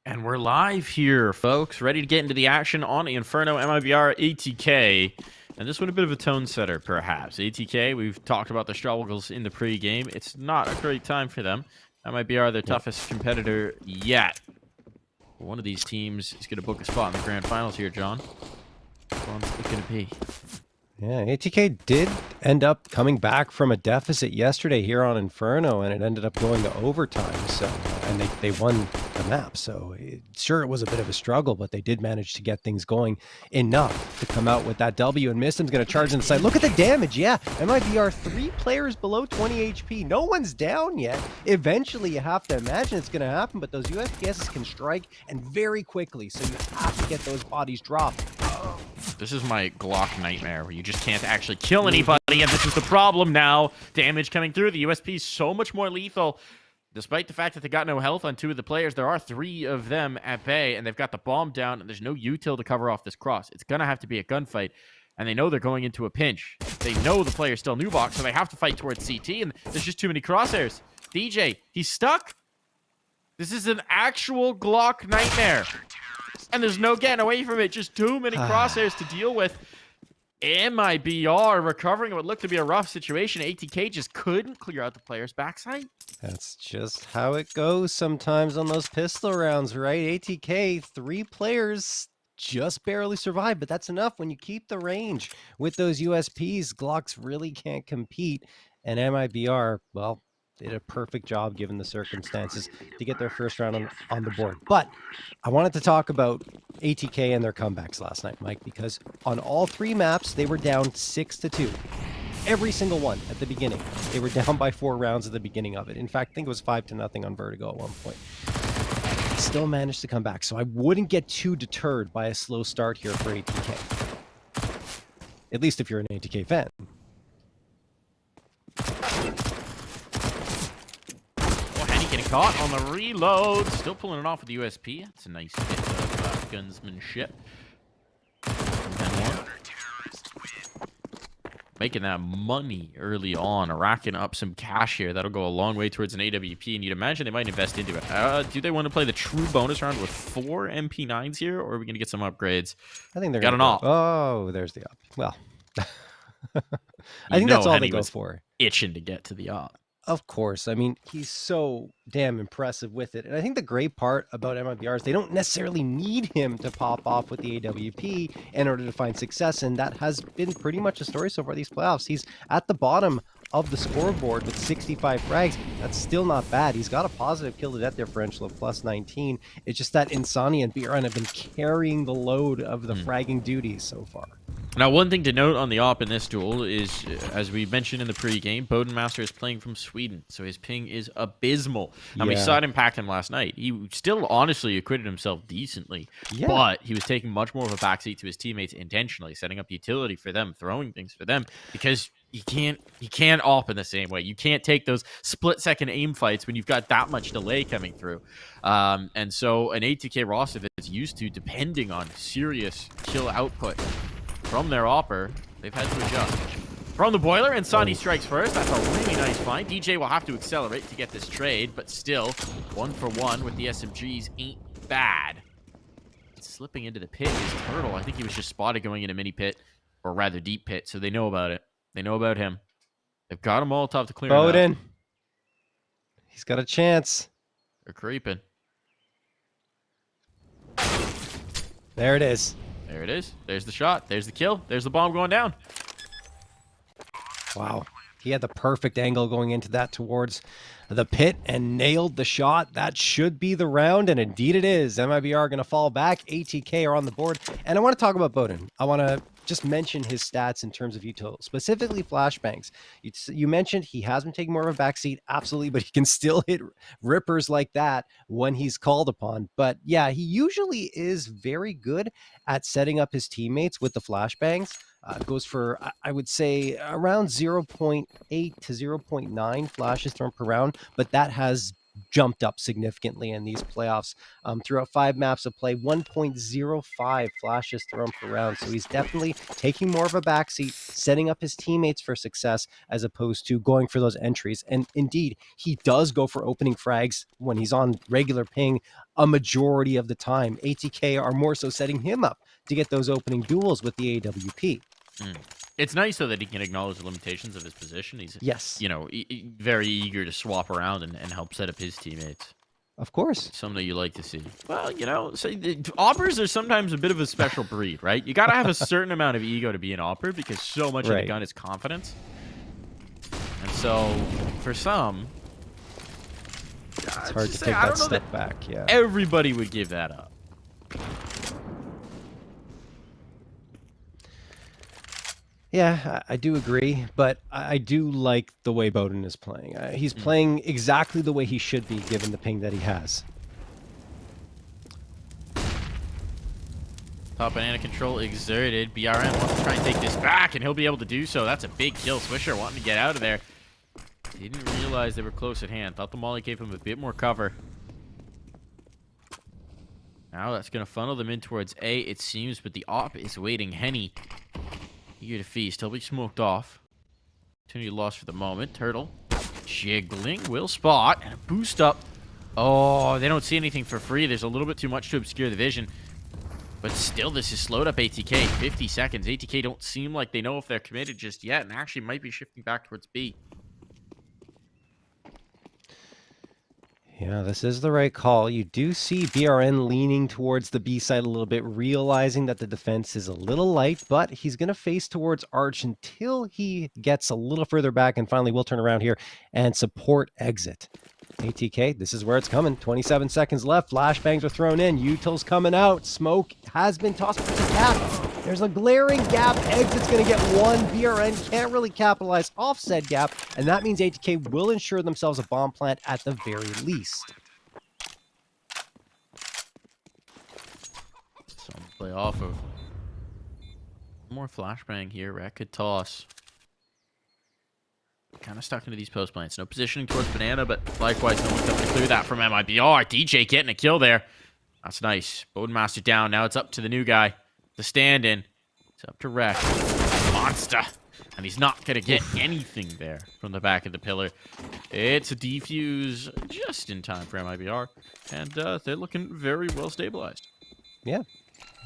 And we're live here, folks, ready to get into the action on Inferno, MIBR, ATK. And this one a bit of a tone setter, perhaps. ATK, we've talked about the struggles in the pre-game. It's not a great time for them. MIBR, their toughest competitor yet. One of these teams is going to book a spot in the grand finals here, John. Which one's it going to be? Yeah, ATK did end up coming back from a deficit yesterday here on Inferno, and it ended up going to overtime. So, and they won the map. So, sure, it was a bit of a struggle, but they did manage to get things going enough to come out with that W. And Mistim's going to charge inside. Look at the damage. Yeah, MIBR 3 players below 20 HP. No one's down yet. Eventually, you have to imagine it's going to happen, but those USPSs can strike and very quickly. So you have to get those bodies dropped. This is my Glock nightmare, where you just can't actually kill anybody, and this is the problem now. Damage coming through. The USP is so much more lethal. Despite the fact that they got no health on 2 of the players, there are 3 of them at bay, and they've got the bomb down, and there's no util to cover off this cross. It's going to have to be a gunfight, and they know they're going into a pinch. They know the player's still new box, so they have to fight towards CT, and there's just too many crosshairs. DJ, he's stuck. This is an actual Glock nightmare. And there's no getting away from it. Just too many crosshairs to deal with. MIBR recovering what looked to be a rough situation. ATK just couldn't clear out the player's backside. That's just how it goes sometimes on those pistol rounds, right? ATK, 3 players just barely survived, but that's enough when you keep the range. With those USPs, Glocks really can't compete. And MIBR, well, did a perfect job given the circumstances to get their first round on the board. But I wanted to talk about ATK and their comebacks last night, Mike, because on all 3 maps, they were down 6-2. Every single one at the beginning. They were down by 4 rounds at the beginning of it. In fact, I think it was 5-0 on Vertigo at one point. Still managed to come back, so I wouldn't get too deterred by a slow start here for ATK. At least if you're an ATK fan. Getting caught on the reload. Still pulling it off with the USP. It's a nice hit of gunsmanship. Making that money early on, racking up some cash here. That'll go a long way towards an AWP, and you'd imagine they might invest into it. Do they want to play the true bonus round with 4 MP9s here, or are we going to get some upgrades? I think they're got an op. Oh, there's the op. Well, I think that's all they go for. Itching to get to the op. Of course. I mean, he's so damn impressive with it. And I think the great part about MIBR is they don't necessarily need him to pop off with the AWP in order to find success. And that has been pretty much the story so far these playoffs. He's at the bottom of the scoreboard with 65 frags. That's still not bad. He's got a positive kill to death differential of plus 19. It's just that Insomnia and BRN have been carrying the load of the fragging duties so far. Now, one thing to note on the op in this duel is, as we mentioned in the pregame, Bodenmaster is playing from Sweden, so his ping is abysmal. And we saw it impact him last night. He still honestly acquitted himself decently, but he was taking much more of a backseat to his teammates intentionally, setting up utility for them, throwing things for them, because you can't op in the same way. You can't take those split-second aim fights when you've got that much delay coming through. And so an ATK roster that's used to depending on serious kill output from their opper, they've had to adjust. From the boiler, and Sonny strikes first. That's a really nice find. DJ will have to accelerate to get this trade, but still, 1 for 1 with the SMGs ain't bad. Slipping into the pit is Turtle. I think he was just spotted going in a mini pit, or rather deep pit, so they know about it. They know about him. They've got a Molotov to clear him out. He's got a chance. They're creeping. There it is. There it is. There's the shot. There's the kill. There's the bomb going down. Wow. He had the perfect angle going into that towards the pit and nailed the shot. That should be the round, and indeed it is. MIBR are going to fall back. ATK are on the board. And I want to talk about Bowden. I want to just mention his stats in terms of util, specifically flashbangs. You mentioned he has been taking more of a backseat, absolutely, but he can still hit rippers like that when he's called upon. But yeah, he usually is very good at setting up his teammates with the flashbangs. Goes for, I would say, around 0.8 to 0.9 flashes thrown per round, but that has jumped up significantly in these playoffs. Throughout 5 maps of play, 1.05 flashes thrown per round. So he's definitely taking more of a backseat, setting up his teammates for success as opposed to going for those entries. And indeed, he does go for opening frags when he's on regular ping a majority of the time. ATK are more so setting him up to get those opening duels with the AWP. It's nice, though, that he can acknowledge the limitations of his position. He's, yes, very eager to swap around and help set up his teammates. Of course. Something that you like to see. Well, oppers are sometimes a bit of a special breed, right? You got to have a certain amount of ego to be an opper because so much of the gun is confidence. And so, for some, it's hard to take that step back. Yeah, everybody would give that up. Yeah, I do agree, but I do like the way Bowden is playing. He's playing exactly the way he should be, given the ping that he has. Top banana control exerted. BRM wants to try and take this back, and he'll be able to do so. That's a big kill. Swisher wanting to get out of there. Didn't realize they were close at hand. Thought the molly gave him a bit more cover. Now that's going to funnel them in towards A, it seems, but the op is waiting. Henny, eager to feast. He'll be smoked off. Opportunity lost for the moment. Turtle jiggling. Will spot. And a boost up. Oh, they don't see anything for free. There's a little bit too much to obscure the vision. But still, this is slowed up ATK. 50 seconds. ATK don't seem like they know if they're committed just yet, and actually might be shifting back towards B. Yeah, this is the right call. You do see BRN leaning towards the B side a little bit, realizing that the defense is a little light, but he's going to face towards Arch until he gets a little further back and finally will turn around here and support exit. ATK, this is where it's coming. 27 seconds left. Flashbangs are thrown in. Util's coming out. Smoke has been tossed. There's a gap. There's a glaring gap. Exit's going to get one. BRN can't really capitalize off said gap, and that means ATK will ensure themselves a bomb plant at the very least. So play off of more flashbang here. Rat could toss. Kind of stuck into these post plants. No positioning towards banana, but likewise, no one coming to clear that from MIBR. DJ getting a kill there. That's nice. Bowdenmaster down. Now it's up to the new guy. The stand-in. It's up to Wreck. Monster. And he's not going to get anything there from the back of the pillar. It's a defuse just in time for MIBR. And they're looking very well stabilized. Yeah.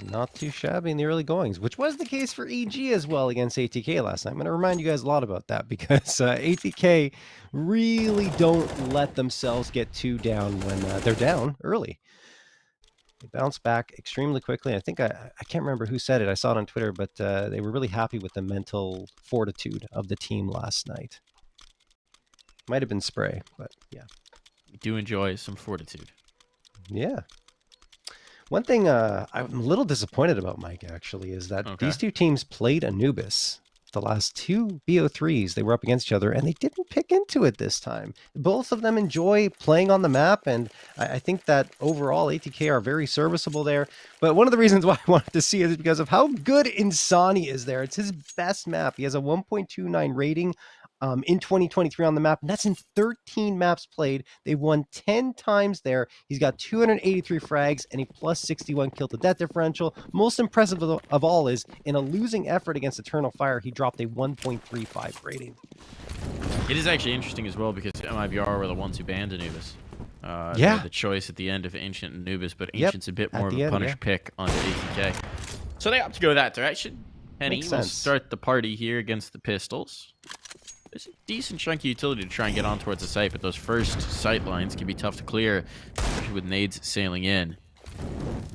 Not too shabby in the early goings, which was the case for EG as well against ATK last night. I'm going to remind you guys a lot about that because ATK really don't let themselves get too down when they're down early. They bounce back extremely quickly. I think I can't remember who said it. I saw it on Twitter, but they were really happy with the mental fortitude of the team last night. Might have been Spray, but yeah. We do enjoy some fortitude. Yeah. One thing I'm a little disappointed about, Mike, actually, is that these two teams played Anubis. The last two BO3s, they were up against each other, and they didn't pick into it this time. Both of them enjoy playing on the map, and I think that overall ATK are very serviceable there. But one of the reasons why I wanted to see it is because of how good Insani is there. It's his best map. He has a 1.29 rating in 2023 on the map, and that's in 13 maps played. They've won 10 times there. He's got 283 frags and a plus 61 kill to death differential. Most impressive of all is, in a losing effort against Eternal Fire, he dropped a 1.35 rating. It is actually interesting as well because MIBR were the ones who banned Anubis. The choice at the end of Ancient and Anubis, but Ancient's a bit more of a punish pick on ATK. So they opt to go that direction. Henny will start the party here against the Pistols. There's a decent chunky utility to try and get on towards the site, but those first sight lines can be tough to clear, especially with nades sailing in.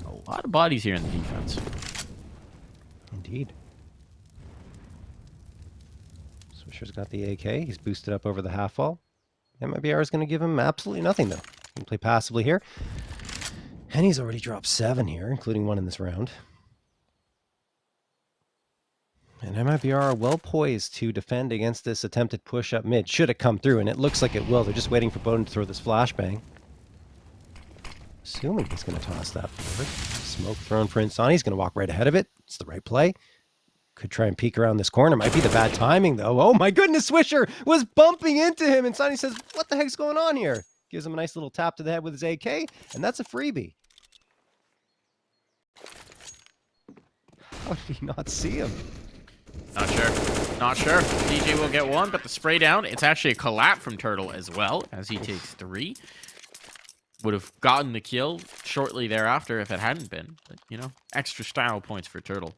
A lot of bodies here in the defense. Indeed. Swisher's got the AK. He's boosted up over the half wall. MIBR is going to give him absolutely nothing, though. He can play passively here. And he's already dropped 7 here, including 1 in this round. And MIBR are well poised to defend against this attempted push up mid. Should it come through, and it looks like it will. They're just waiting for Bowden to throw this flashbang. Assuming he's going to toss that forward. Smoke thrown for Insani. He's going to walk right ahead of it. It's the right play. Could try and peek around this corner. Might be the bad timing, though. Oh my goodness, Swisher was bumping into him. Insani says, what the heck's going on here? gives him a nice little tap to the head with his AK, and that's a freebie. How did he not see him? Not sure. Not sure. DJ will get one, but the spray down, it's actually a collab from Turtle as well, as he takes 3. Would have gotten the kill shortly thereafter if it hadn't been. But, you know, extra style points for Turtle.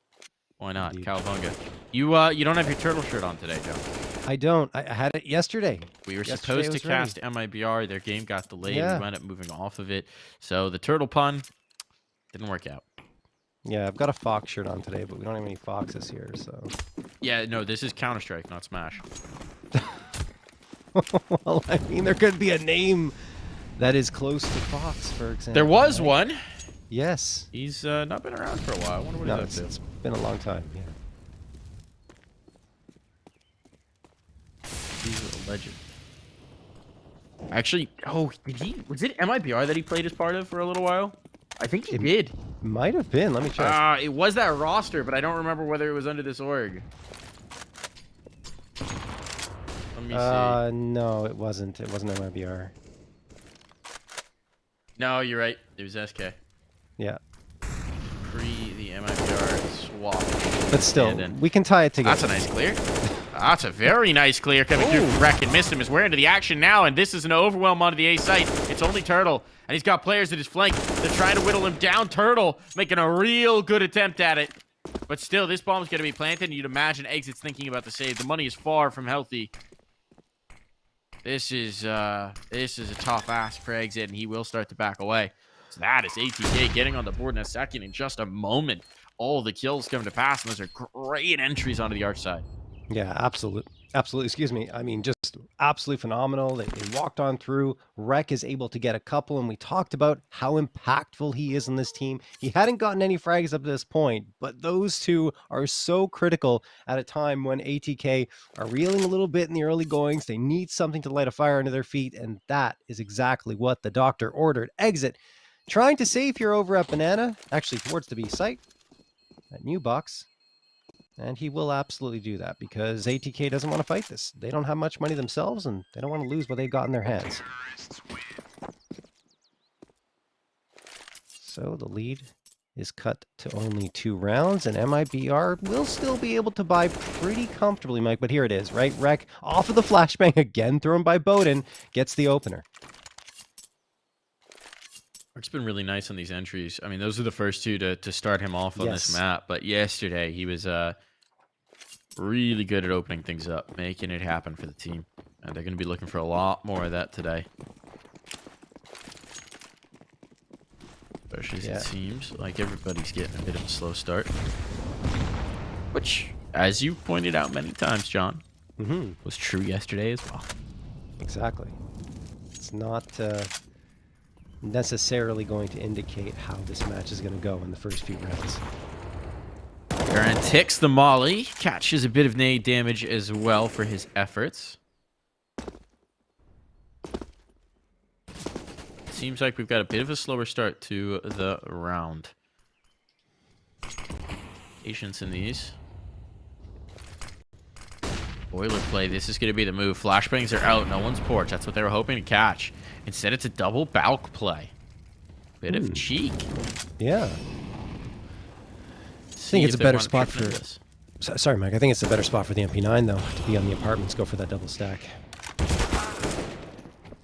Why not? Indeed. Cowabunga. You don't have your Turtle shirt on today, Joe. I don't. I had it yesterday. We were supposed to cast MIBR. Their game got delayed. Yeah. We wound up moving off of it. So the Turtle pun didn't work out. Yeah, I've got a Fox shirt on today, but we don't have any Foxes here, so... Yeah, no, this is Counter-Strike, not Smash. Well, I mean, there could be a name that is close to Fox, for example. There was one. Yes. He's not been around for a while. I wonder what he's up to. It's been a long time, yeah. He's a legend. Actually, was it MIBR that he played as part of for a little while? I think he did. Might have been. Let me check. It was that roster, but I don't remember whether it was under this org. Let me see. No, it wasn't. It wasn't MIBR. No, you're right. It was SK. Yeah. Pre the MIBR swap. But still, we can tie it together. That's a nice clear. That's a very nice clear coming through from Wreck and missed him as we're into the action now, and this is an overwhelm onto the A site. It's only Turtle, and he's got players at his flank. They're trying to whittle him down. Turtle making a real good attempt at it. But still, this bomb's going to be planted, and you'd imagine Exit's thinking about the save. The money is far from healthy. This is a tough ask for Exit, and he will start to back away. So that is ATK getting on the board in a second. In just a moment, all the kills come to pass, and those are great entries onto the arch side. Yeah, absolutely. Excuse me. I mean, just absolutely phenomenal. They walked on through. Rek is able to get a couple, and we talked about how impactful he is on this team. He hadn't gotten any frags up to this point, but those two are so critical at a time when ATK are reeling a little bit in the early goings. They need something to light a fire under their feet, and that is exactly what the doctor ordered. Exit, trying to save here over at Banana, actually towards the B site, at New Box. And he will absolutely do that because ATK doesn't want to fight this. They don't have much money themselves, and they don't want to lose what they've got in their hands. So the lead is cut to only 2 rounds, and MIBR will still be able to buy pretty comfortably, Mike. But here it is, right? Rek off of the flashbang again, thrown by Bowden, gets the opener. Rek's been really nice on these entries. I mean, those are the first two to start him off on this map. But yesterday, he was really good at opening things up, making it happen for the team. And they're going to be looking for a lot more of that today. Especially as it seems like everybody's getting a bit of a slow start. Which, as you pointed out many times, John, was true yesterday as well. Exactly. It's not... necessarily going to indicate how this match is going to go in the first few rounds. Aaron ticks the molly, catches a bit of nade damage as well for his efforts. Seems like we've got a bit of a slower start to the round. Patience in these. Boiler play, this is going to be the move. Flashbangs are out, no one's porch. That's what they were hoping to catch. Instead, it's a double balk play. Bit of cheek. Yeah. I think it's a better spot for... Sorry, Mike. I think it's a better spot for the MP9, though, to be on the apartments, go for that double stack.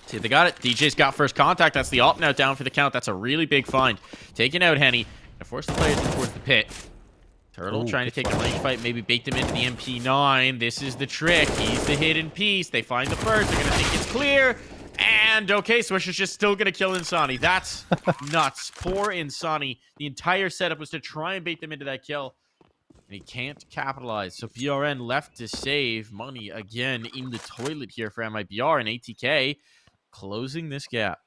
See, they got it. DJ's got first contact. That's the op now down for the count. That's a really big find. Taking out Henny. And force the players towards the pit. Turtle trying to take a range fight, maybe bait them into the MP9. This is the trick. He's the hidden piece. They find the first. They're going to think it's clear. And, okay, Swisher's just still going to kill Insani. That's nuts. Poor Insani. The entire setup was to try and bait them into that kill. And he can't capitalize. So BRN left to save money again in the toilet here for MIBR, and ATK closing this gap.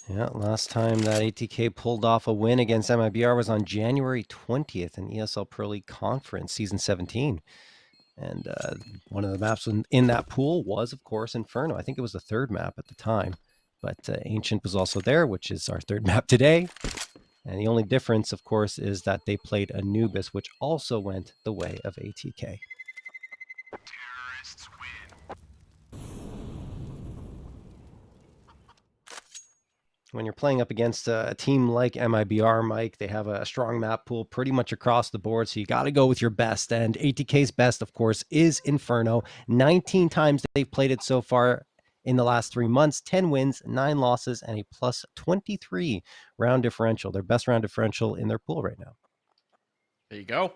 Yeah, last time that ATK pulled off a win against MIBR was on January 20th in ESL Pro League Conference, Season 17. And one of the maps in that pool was, of course, Inferno. I think it was the 3rd map at the time. But Ancient was also there, which is our 3rd map today. And the only difference, of course, is that they played Anubis, which also went the way of ATK. When you're playing up against a team like MIBR, Mike, they have a strong map pool pretty much across the board, so you got to go with your best. And ATK's best, of course, is Inferno. 19 times they've played it so far in the last 3 months, 10 wins, 9 losses, and a plus 23 round differential. Their best round differential in their pool right now. There you go.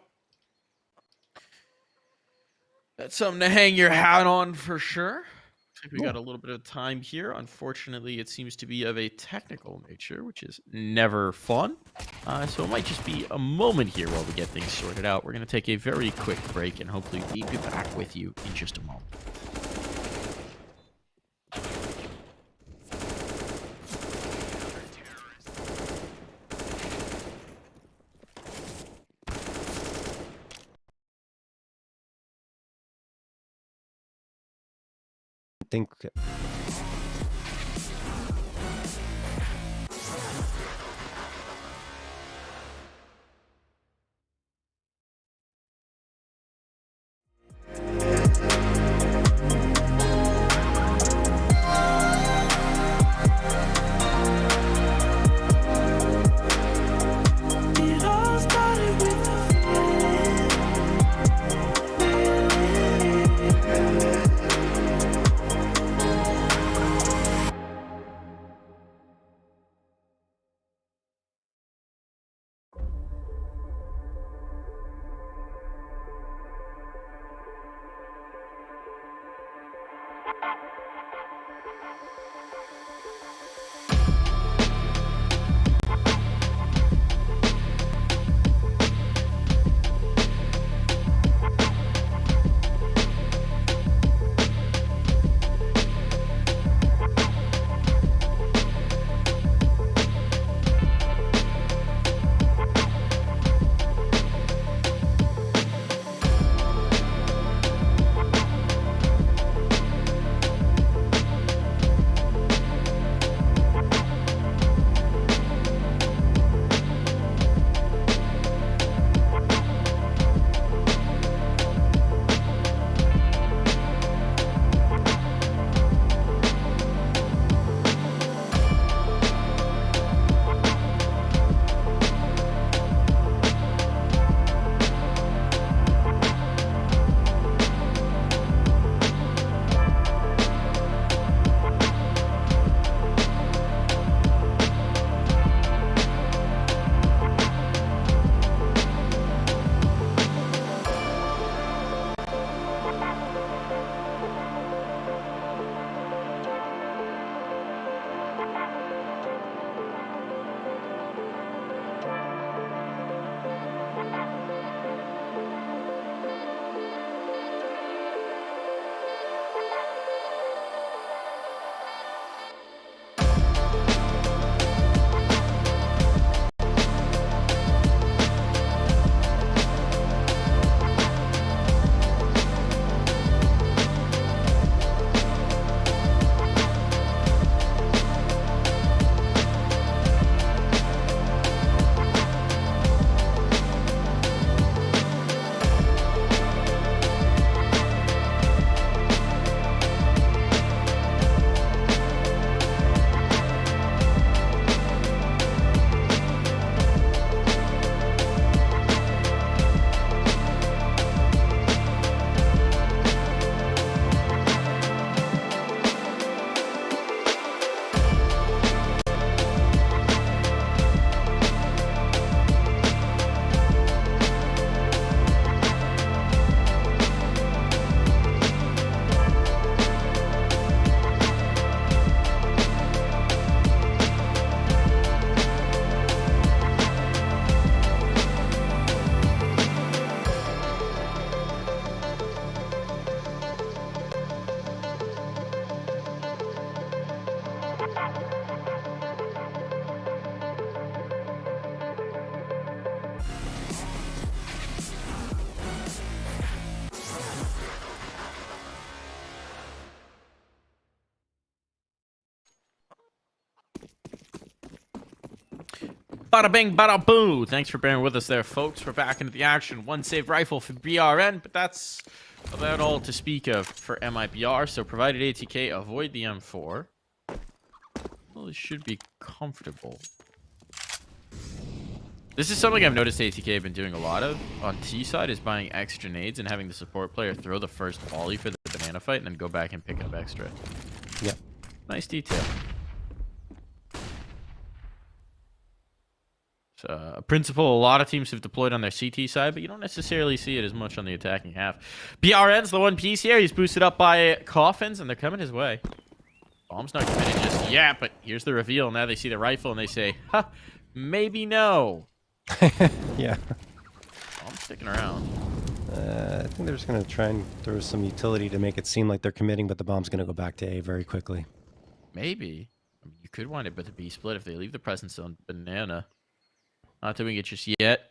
That's something to hang your hat on for sure. We got a little bit of time here. Unfortunately, it seems to be of a technical nature, which is never fun. So it might just be a moment here while we get things sorted out. We're going to take a very quick break, and hopefully we'll be back with you in just a moment. Think Bada bing, bada boo. Thanks for bearing with us there, folks. We're back into the action. One saved rifle for BRN, but that's about all to speak of for MIBR. So provided ATK avoid the M4. Well, it should be comfortable. This is something I've noticed ATK have been doing a lot of on T side, is buying extra nades and having the support player throw the first volley for the banana fight and then go back and pick up extra. Yep. Nice detail. It's a principle a lot of teams have deployed on their CT side, but you don't necessarily see it as much on the attacking half. BRN's the one piece here. He's boosted up by coffins, and they're coming his way. Bomb's not committed just yet, but here's the reveal. Now they see the rifle, and they say, huh, maybe no. Yeah. I'm sticking around. I think they're just going to try and throw some utility to make it seem like they're committing, but the bomb's going to go back to A very quickly. Maybe. I mean, you could wind up with a B split if they leave the presence on banana. Not doing it just yet.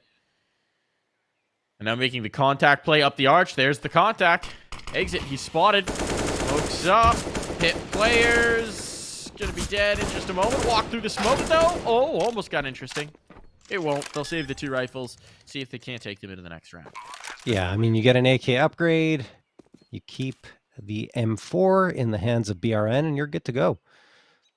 And now making the contact play up the arch. There's the contact. Exit. He's spotted. Smokes up. Hit players. Gonna be dead in just a moment. Walk through the smoke, though. Oh, almost got interesting. It won't. They'll save the 2 rifles. See if they can't take them into the next round. Yeah, I mean, you get an AK upgrade. You keep the M4 in the hands of BRN, and you're good to go.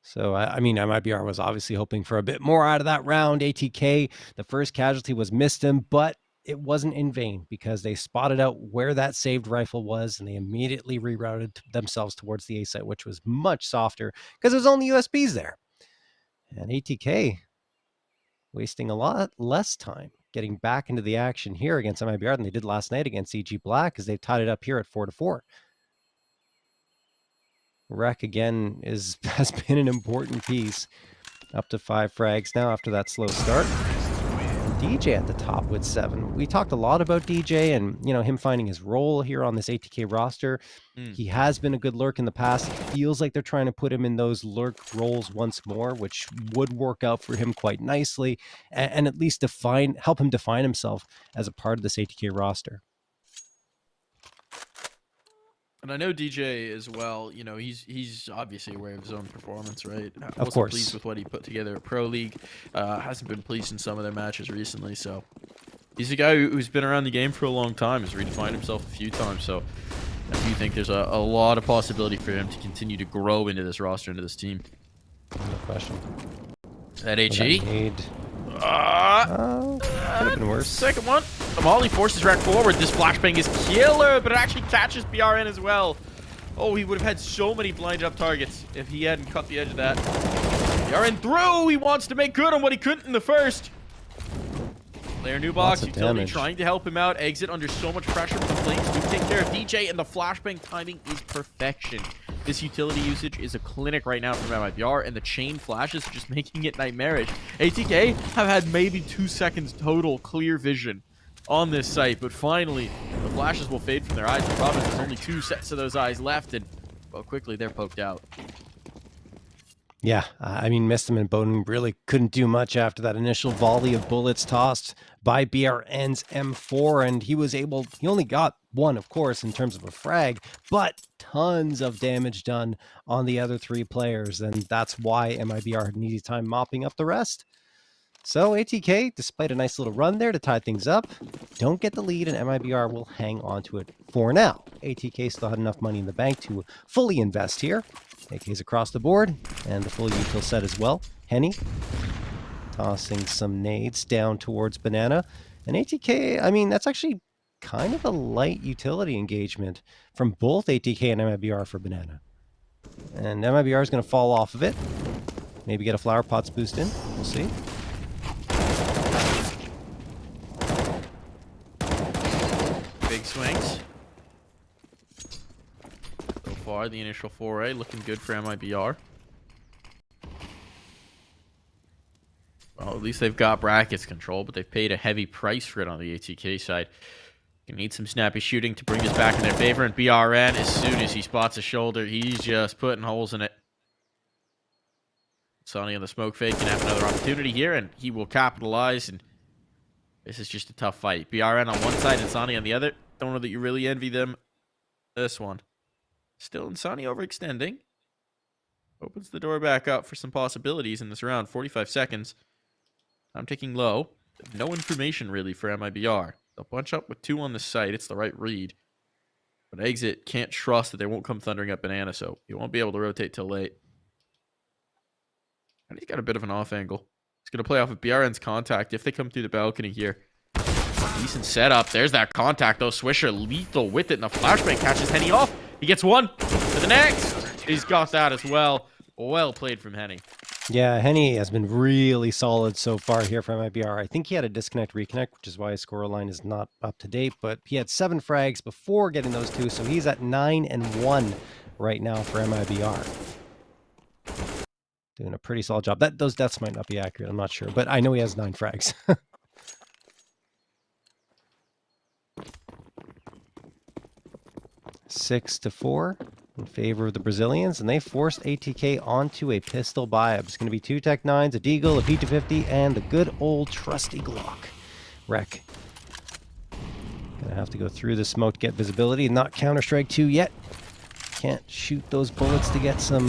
So, I mean, MIBR was obviously hoping for a bit more out of that round. ATK, the first casualty was missed him, but it wasn't in vain because they spotted out where that saved rifle was, and they immediately rerouted themselves towards the A site, which was much softer because there's only USBs there. And ATK wasting a lot less time getting back into the action here against MIBR than they did last night against EG Black, because they've tied it up here at 4-4. Wreck again has been an important piece. Up to 5 frags now after that slow start. DJ at the top with 7. We talked a lot about DJ and, you know, him finding his role here on this ATK roster. He has been a good lurk in the past. It feels like they're trying to put him in those lurk roles once more, which would work out for him quite nicely and at least help him define himself as a part of this ATK roster. And I know DJ as well, you know, he's obviously aware of his own performance, right? Of course. Pleased with what he put together at Pro League. Hasn't been pleased in some of their matches recently, so he's a guy who's been around the game for a long time, has redefined himself a few times, so I do think there's a lot of possibility for him to continue to grow into this roster, into this team. No question. Is that HE? Could have been worse. Second one. The Molly forces Rack forward. This flashbang is killer, but it actually catches BRN as well. Oh, he would have had so many blinded up targets if he hadn't cut the edge of that. BRN through. He wants to make good on what he couldn't in the first. Player new box. Utility trying to help him out. Exit under so much pressure from the flames to take care of DJ, and the flashbang timing is perfection. This utility usage is a clinic right now from MIBR, and the chain flashes are just making it nightmarish. ATK have had maybe 2 seconds total clear vision on this site, but finally, the flashes will fade from their eyes. The problem is there's only 2 sets of those eyes left, and well, quickly they're poked out. Yeah, I mean, Mistim and Bowden really couldn't do much after that initial volley of bullets tossed by BRN's M4, and he only got 1, of course, in terms of a frag, but tons of damage done on the other 3 players, and that's why MIBR had an easy time mopping up the rest. So ATK, despite a nice little run there to tie things up, don't get the lead, and MIBR will hang on to it for now. ATK still had enough money in the bank to fully invest here. AK's across the board, and the full util set as well. Henny tossing some nades down towards Banana. And ATK, I mean, that's actually kind of a light utility engagement from both ATK and MIBR for Banana. And MIBR is going to fall off of it. Maybe get a flower pots boost in. We'll see. Big swings. So far, the initial foray looking good for MIBR. Well, at least they've got brackets control, but they've paid a heavy price for it on the ATK side. You need some snappy shooting to bring this back in their favor, and BRN, as soon as he spots a shoulder, he's just putting holes in it. Sonny on the smoke fake can have another opportunity here, and he will capitalize, and this is just a tough fight. BRN on one side and Sonny on the other. Don't know that you really envy them. This one. Still Sonny overextending. Opens the door back up for some possibilities in this round. 45 seconds. I'm ticking low. No information really for MIBR. They'll bunch up with 2 on the site. It's the right read. But Exit can't trust that they won't come thundering up Banana, so he won't be able to rotate till late. And he's got a bit of an off angle. He's going to play off of BRN's contact if they come through the balcony here. Decent setup. There's that contact, though. Swisher lethal with it, and the flashbang catches Henny off. He gets one to the next. He's got that as well. Well played from Henny. Yeah, Henny has been really solid so far here from MIBR. I think he had a disconnect reconnect, which is why his score line is not up to date, but he had 7 frags before getting those 2, so he's at 9-1 right now for MIBR. Doing a pretty solid job. Those deaths might not be accurate, I'm not sure, but I know he has 9 frags. 6-4 in favor of the Brazilians, and they forced ATK onto a pistol buy-up. It's going to be 2 Tech 9s, a Deagle, a P250, and the good old trusty Glock. Wreck. Gonna have to go through the smoke to get visibility. Not Counter-Strike 2 yet. Can't shoot those bullets to get some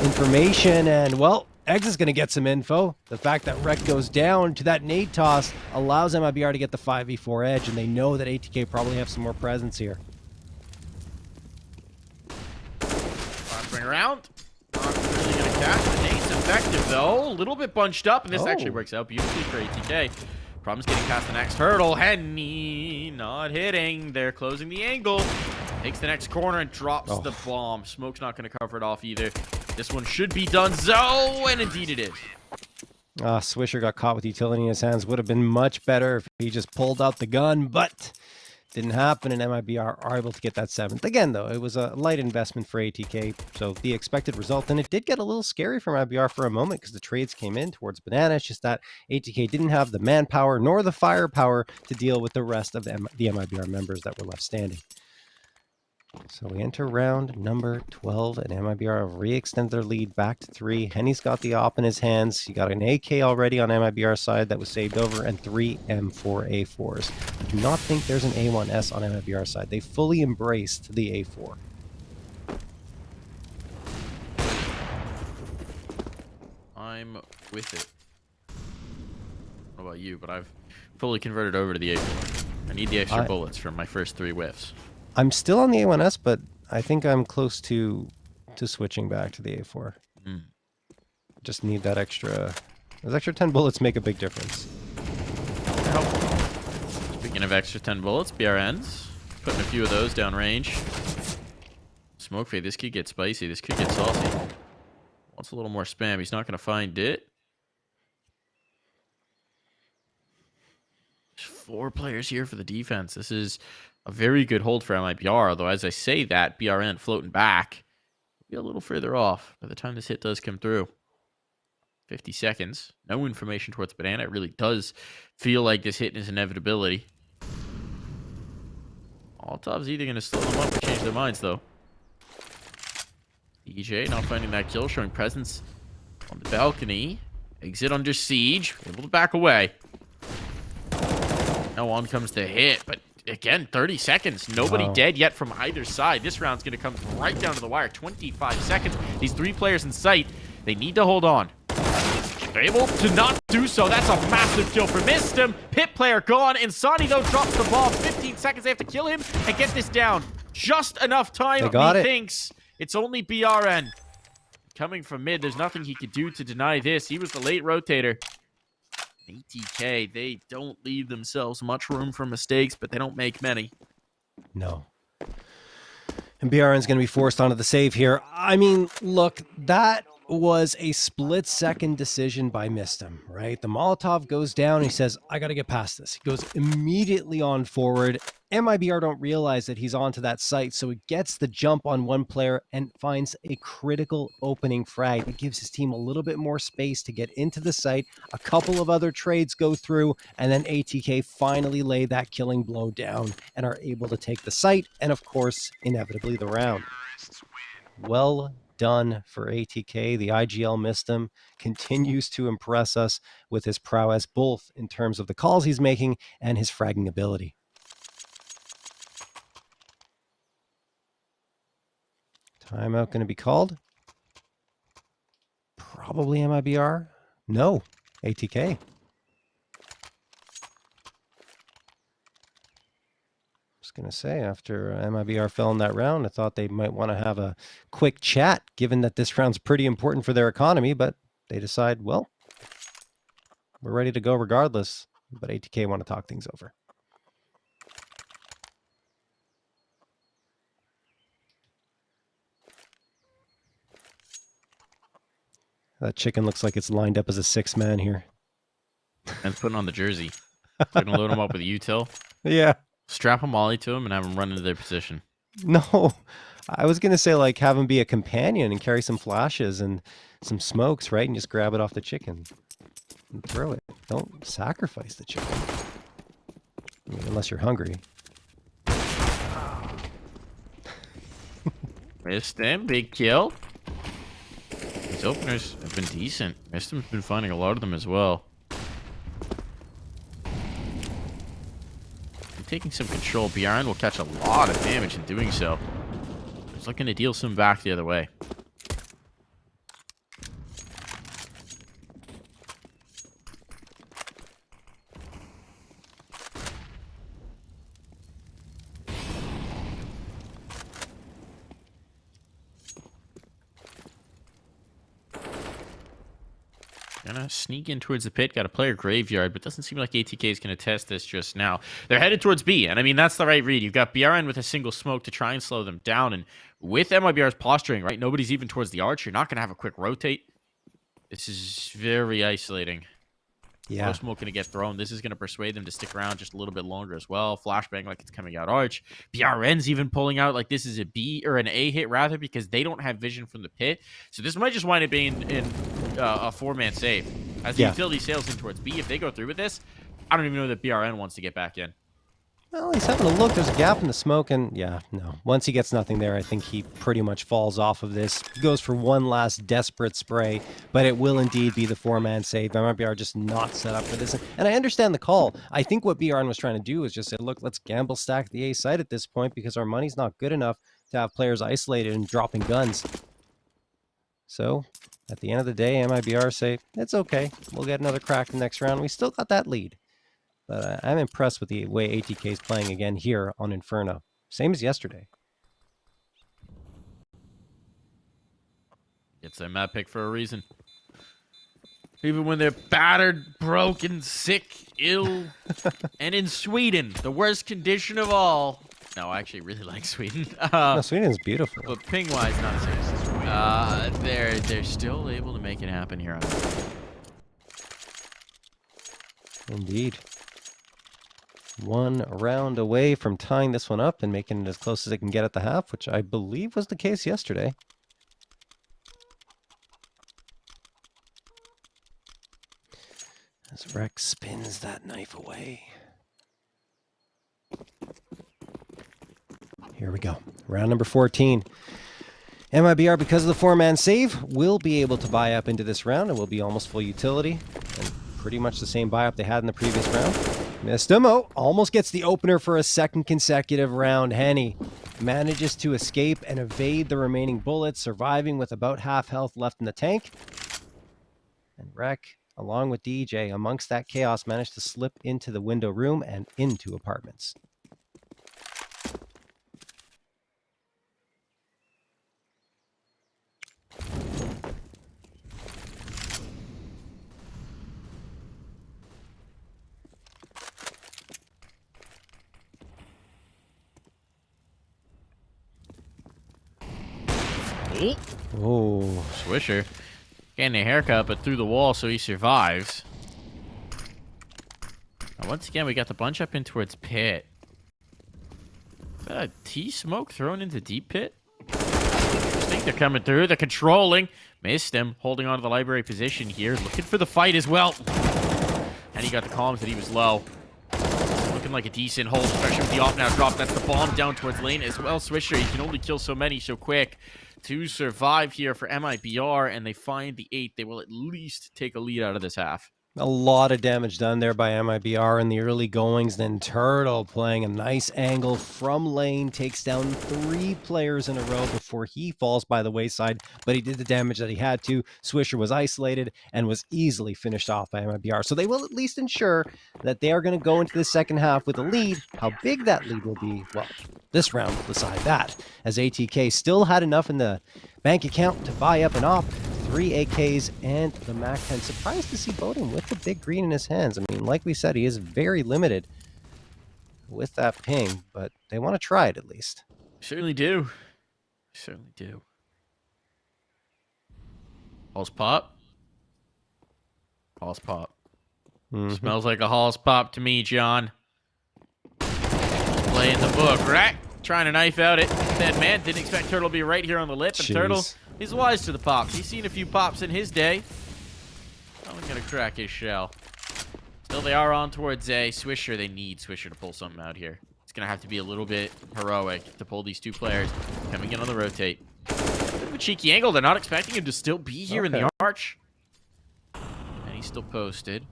information, and well, Eggs is going to get some info. The fact that Wreck goes down to that nade toss allows MIBR to get the 5v4 edge, and they know that ATK probably have some more presence here. Bring around. Not really going to catch. The nade's effective, though. A little bit bunched up, and this actually works out beautifully for ATK. Problem's getting past the next hurdle. Henny not hitting. They're closing the angle. Takes the next corner and drops the bomb. Smoke's not going to cover it off either. This one should be done, so, and indeed it is. Swisher got caught with utility in his hands. Would have been much better if he just pulled out the gun, but didn't happen, and MIBR are able to get that 7th. Again, though, it was a light investment for ATK, so the expected result, and it did get a little scary for MIBR for a moment because the trades came in towards Banana. It's just that ATK didn't have the manpower nor the firepower to deal with the rest of the MIBR members that were left standing. So we enter round number 12, and MIBR have re-extended their lead back to 3. Henny's got the op in his hands. He got an AK already on MIBR side that was saved over, and 3 M4A4s. I do not think there's an A1S on MIBR side. They fully embraced the A4. I'm with it. I don't know about you, but I've fully converted over to the A4. I need the extra bullets from my first 3 whiffs. I'm still on the A1S, but I think I'm close to switching back to the A4. Just need that extra. Those extra 10 bullets make a big difference. Speaking of extra 10 bullets, BRN's putting a few of those down range. Smoke fade. This could get spicy. This could get saucy. Wants a little more spam. He's not going to find it. There's 4 players here for the defense. This is a very good hold for MIBR, although as I say that, BRN floating back will be a little further off by the time this hit does come through. 50 seconds. No information towards Banana. It really does feel like this hit is inevitability. Altov's either going to slow them up or change their minds, though. DJ not finding that kill, showing presence on the balcony. Exit under siege. Able to back away. Now on comes the hit, but again, 30 seconds. Nobody dead yet from either side. This round's going to come right down to the wire. 25 seconds. These 3 players in sight. They need to hold on. They're able to not do so. That's a massive kill for Mistim. Pit player gone. Insani, though, drops the bomb. 15 seconds. They have to kill him and get this down. Just enough time, he thinks. It's only BRN. Coming from mid, there's nothing he could do to deny this. He was the late rotator. ATK, they don't leave themselves much room for mistakes, but they don't make many. No. And BRN's going to be forced onto the save here. I mean, look, that was a split-second decision by Mistim, right? The Molotov goes down. He says, I got to get past this. He goes immediately on forward. MIBR don't realize that he's onto that site, so he gets the jump on one player and finds a critical opening frag. It gives his team a little bit more space to get into the site. A couple of other trades go through, and then ATK finally lay that killing blow down and are able to take the site and, of course, inevitably the round. Well done for ATK. The IGL Mistim continues to impress us with his prowess, both in terms of the calls he's making and his fragging ability. Timeout going to be called? Probably MIBR. No, ATK. Just going to say, after MIBR fell in that round, I thought they might want to have a quick chat, given that this round's pretty important for their economy, but they decide, well, we're ready to go regardless, but ATK want to talk things over. That chicken looks like it's lined up as a 6-man here. And putting on the jersey. They're going to load him up with util. Yeah. Strap a molly to him and have him run into their position. No, I was going to say, like, have him be a companion and carry some flashes and some smokes, right? And just grab it off the chicken and throw it. Don't sacrifice the chicken. I mean, unless you're hungry. Missed him. Big kill. These openers have been decent. Missed him's been finding a lot of them as well. Taking some control. BRN will catch a lot of damage in doing so. He's looking to deal some back the other way. Gonna sneak in towards the pit. Got a player graveyard, but doesn't seem like ATK is gonna test this just now. They're headed towards B, and I mean that's the right read. You've got BRN with a single smoke to try and slow them down, and with MIBR's posturing, right? Nobody's even towards the arch. You're not gonna have a quick rotate. This is very isolating. Yeah. No smoke gonna get thrown. This is gonna persuade them to stick around just a little bit longer as well. Flashbang like it's coming out arch. BRN's even pulling out like this is a B or an A hit rather because they don't have vision from the pit. So this might just wind up being in a 4-man save. As the utility sails in towards B, if they go through with this, I don't even know that BRN wants to get back in. Well, he's having a look. There's a gap in the smoke, and yeah, no. Once he gets nothing there, I think he pretty much falls off of this. Goes for one last desperate spray, but it will indeed be the 4-man save. MIBR just not set up for this. And I understand the call. I think what BRN was trying to do is just say, look, let's gamble stack the A site at this point because our money's not good enough to have players isolated and dropping guns. So, at the end of the day, MIBR say, it's okay. We'll get another crack the next round. We still got that lead. But I'm impressed with the way ATK is playing again here on Inferno. Same as yesterday. Gets their map pick for a reason. Even when they're battered, broken, sick, ill, and in Sweden, the worst condition of all. No, I actually really like Sweden. No, Sweden's beautiful. But ping-wise, not as they're still able to make it happen here. Indeed. One round away from tying this one up and making it as close as they can get at the half, which I believe was the case yesterday. As Rex spins that knife away. Here we go. Round number 14. MIBR, because of the 4-man save, will be able to buy up into this round and will be almost full utility. And pretty much the same buy up they had in the previous round. Missed him. Oh, almost gets the opener for a second consecutive round. Henny manages to escape and evade the remaining bullets, surviving with about half health left in the tank. And Rek, along with DJ, amongst that chaos, managed to slip into the window room and into apartments. Oh, Swisher getting a haircut, but through the wall, so he survives. Now, once again, we got the bunch up in towards pit. Is that a T-smoke thrown into deep pit? I think they're coming through. They're controlling. Missed him. Holding on to the library position here. Looking for the fight as well. And he got the columns that he was low. Looking like a decent hold, especially with the off now drop. That's the bomb down towards lane as well. Swisher, you can only kill so many so quick to survive here for MIBR, and they find the 8. They will at least take a lead out of this half. A lot of damage done there by MIBR in the early goings. Then Turtle playing a nice angle from lane, takes down 3 players in a row before he falls by the wayside, but he did the damage that he had to. Swisher was isolated and was easily finished off by MIBR. So they will at least ensure that they are going to go into the second half with a lead. How big that lead will be, well, this round will decide that, as ATK still had enough in the bank account to buy up an op. 3 AKs and the MAC-10. Surprised to see Bowden with the big green in his hands. I mean, like we said, he is very limited with that ping, but they want to try it at least. Certainly do. Certainly do. Halls pop. Halls pop. Smells like a Halls pop to me, John. Playing the book, right? Trying to knife out it. Dead man didn't expect Turtle to be right here on the lip. And Turtle, he's wise to the pops. He's seen a few pops in his day. Only gonna crack his shell. Still, they are on towards A. Swisher, they need Swisher to pull something out here. It's gonna have to be a little bit heroic to pull these two players coming in on the rotate. Bit of a cheeky angle. They're not expecting him to still be here in the arch. And he's still posted.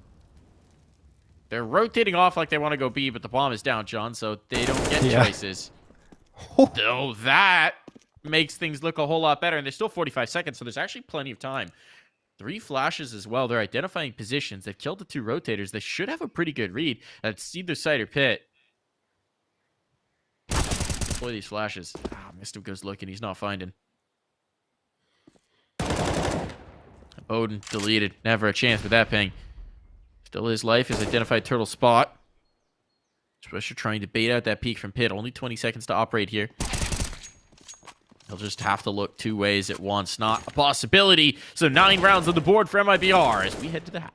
They're rotating off like they want to go B, but the bomb is down, John, so they don't get choices. Though that makes things look a whole lot better, and there's still 45 seconds, so there's actually plenty of time. 3 flashes as well. They're identifying positions. They've killed the 2 rotators. They should have a pretty good read. That's either side or pit. Deploy these flashes. Misto goes looking. He's not finding. Bowden deleted. Never a chance with that ping. Still his life is identified Turtle spot. Swisher trying to bait out that peek from pit. Only 20 seconds to operate here. He'll just have to look 2 ways at once. Not a possibility. So 9 rounds on the board for MIBR as we head to the half.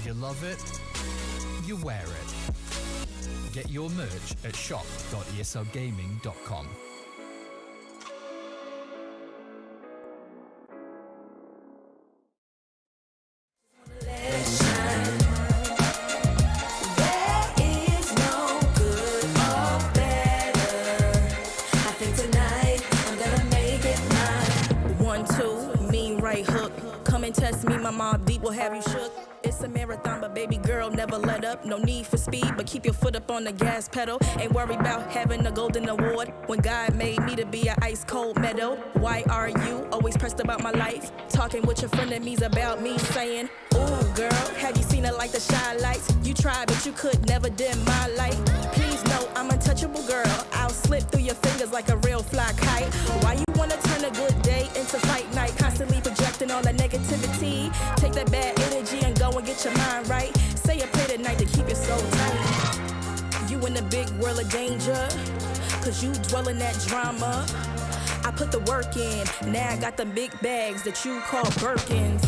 You love it, you wear it. Get your merch at shop.eslgaming.com. Test me, my mob deep will have you shook. It's a marathon, but baby girl, never let up. No need for speed, but keep your foot up on the gas pedal. Ain't worried about having a golden award when God made me to be an ice cold meadow. Why are you always pressed about my life? Talking with your frenemies about me, saying, ooh, girl, have you seen it like the shy lights? You tried, but you could never dim my light. Please know I'm untouchable, girl. I'll slip through your fingers like a real fly kite. Why you wanna turn a good day into fight night? Constantly projecting all that negativity. Take that bad energy and go and get your mind right. Say a prayer tonight to keep it so tight. You in the big world of danger, cause you dwell in that drama. I put the work in, now I got the big bags that you call Birkins.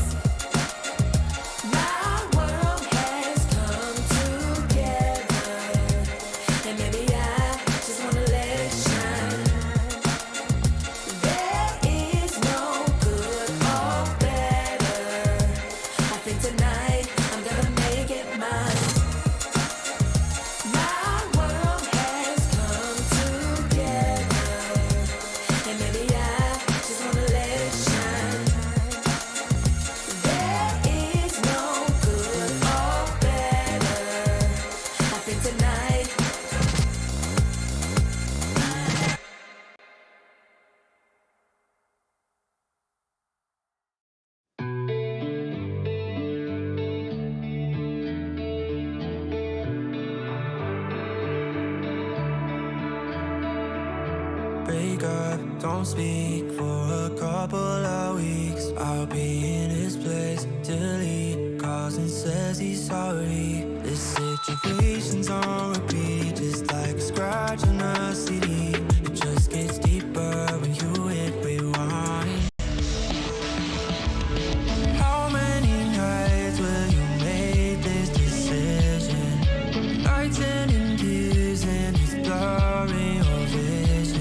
Don't speak for a couple of weeks. I'll be in his place till he calls and says he's sorry. This situation's on repeat, just like a scratch on a CD. It just gets deeper when you hit rewind. How many nights will you make this decision? Nights ending tears and it's blurring your vision.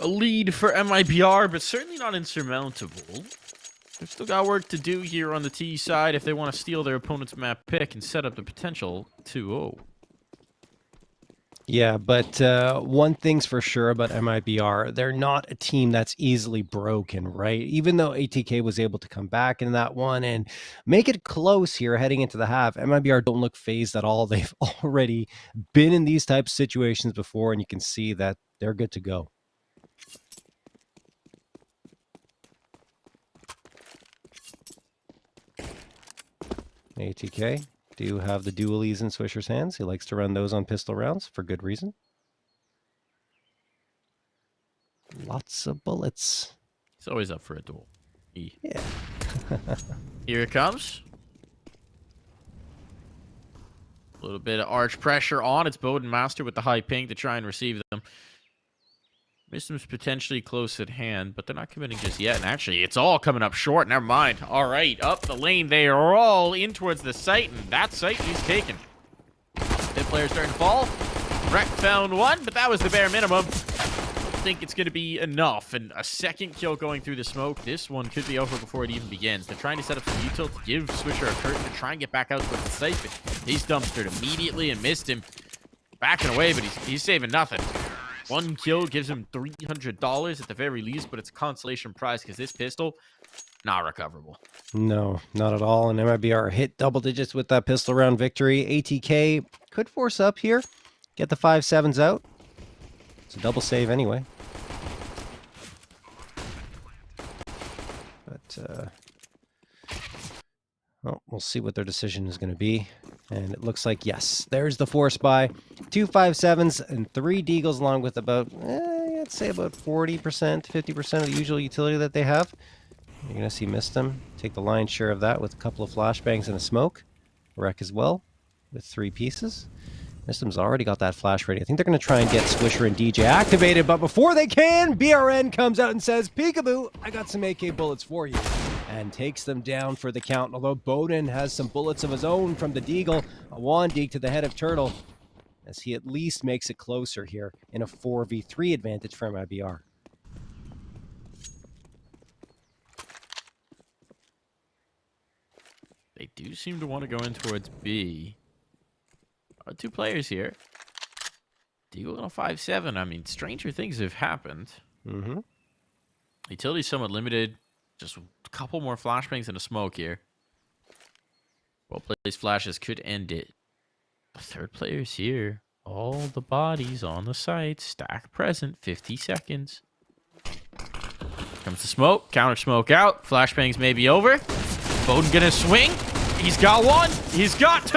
A lead for MIBR, but certainly not insurmountable. They've still got work to do here on the T side if they want to steal their opponent's map pick and set up the potential 2-0. Yeah, but one thing's for sure about MIBR, they're not a team that's easily broken, right? Even though ATK was able to come back in that one and make it close here heading into the half, MIBR don't look phased at all. They've already been in these types of situations before, and you can see that they're good to go. ATK do have the dualies in Swisher's hands. He likes to run those on pistol rounds for good reason. Lots of bullets. He's always up for a duel. Yeah. Here it comes. A little bit of arch pressure on. It's Bowden Master with the high ping to try and receive them. Wisdom's potentially close at hand, but they're not committing just yet. And actually, it's all coming up short. Never mind. All right, up the lane. They are all in towards the site, and that site he's taken. Mid player's starting to fall. Wreck found one, but that was the bare minimum. I think it's going to be enough. And a second kill going through the smoke. This one could be over before it even begins. They're trying to set up some util to give Swisher a curtain to try and get back out towards the site, but he's dumpstered immediately and missed him. Backing away, but he's saving nothing. One kill gives him $300 at the very least, but it's a consolation prize because this pistol, not recoverable. No, not at all. And MIBR hit double digits with that pistol round victory. ATK could force up here, get the 5-7s out. It's a double save anyway. But, well, we'll see what their decision is going to be. And it looks like, yes, there's the force buy. 2 5-7s and 3 deagles along with about, I'd say about 40%, 50% of the usual utility that they have. You're going to see Mistim take the lion's share of that with a couple of flashbangs and a smoke. Wreck as well with 3 pieces. Mistim's already got that flash ready. I think they're going to try and get Swisher and DJ activated, but before they can, BRN comes out and says, "Peekaboo, I got some AK bullets for you," and takes them down for the count. Although Bowden has some bullets of his own from the deagle, a Wandig to the head of Turtle, as he at least makes it closer here in a 4v3 advantage for MIBR. They do seem to want to go in towards B. 2 players here. Deagle on a 5-7. I mean, stranger things have happened. Mm-hmm. Utility's somewhat limited. Just a couple more flashbangs and a smoke here. Well-placed flashes could end it. The 3rd player's here. All the bodies on the site. Stack present. 50 seconds. Comes the smoke. Counter smoke out. Flashbangs may be over. Bowden gonna swing. He's got 1. He's got 2.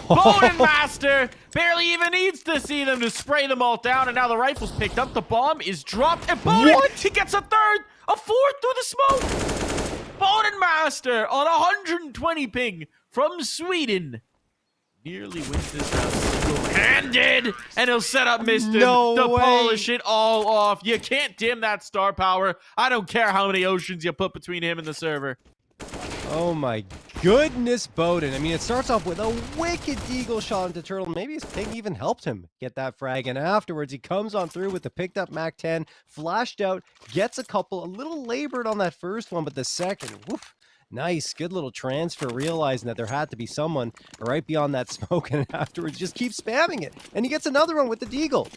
Bowden Master barely even needs to see them to spray them all down. And now the rifle's picked up. The bomb is dropped. And Bowden, he gets a 3rd, a 4th through the smoke. Bowden Master on 120 ping from Sweden. Nearly wins this round single-handed. And he'll set up Mistim to polish it all off. You can't dim that star power. I don't care how many oceans you put between him and the server. Oh my goodness, Bowden. I mean, it starts off with a wicked deagle shot into Turtle. Maybe his ping even helped him get that frag. And afterwards, he comes on through with the picked up MAC-10, flashed out, gets a couple, a little labored on that first one, but the second, woof. Nice, good little transfer, realizing that there had to be someone right beyond that smoke, and afterwards just keep spamming it. And he gets another one with the deagle.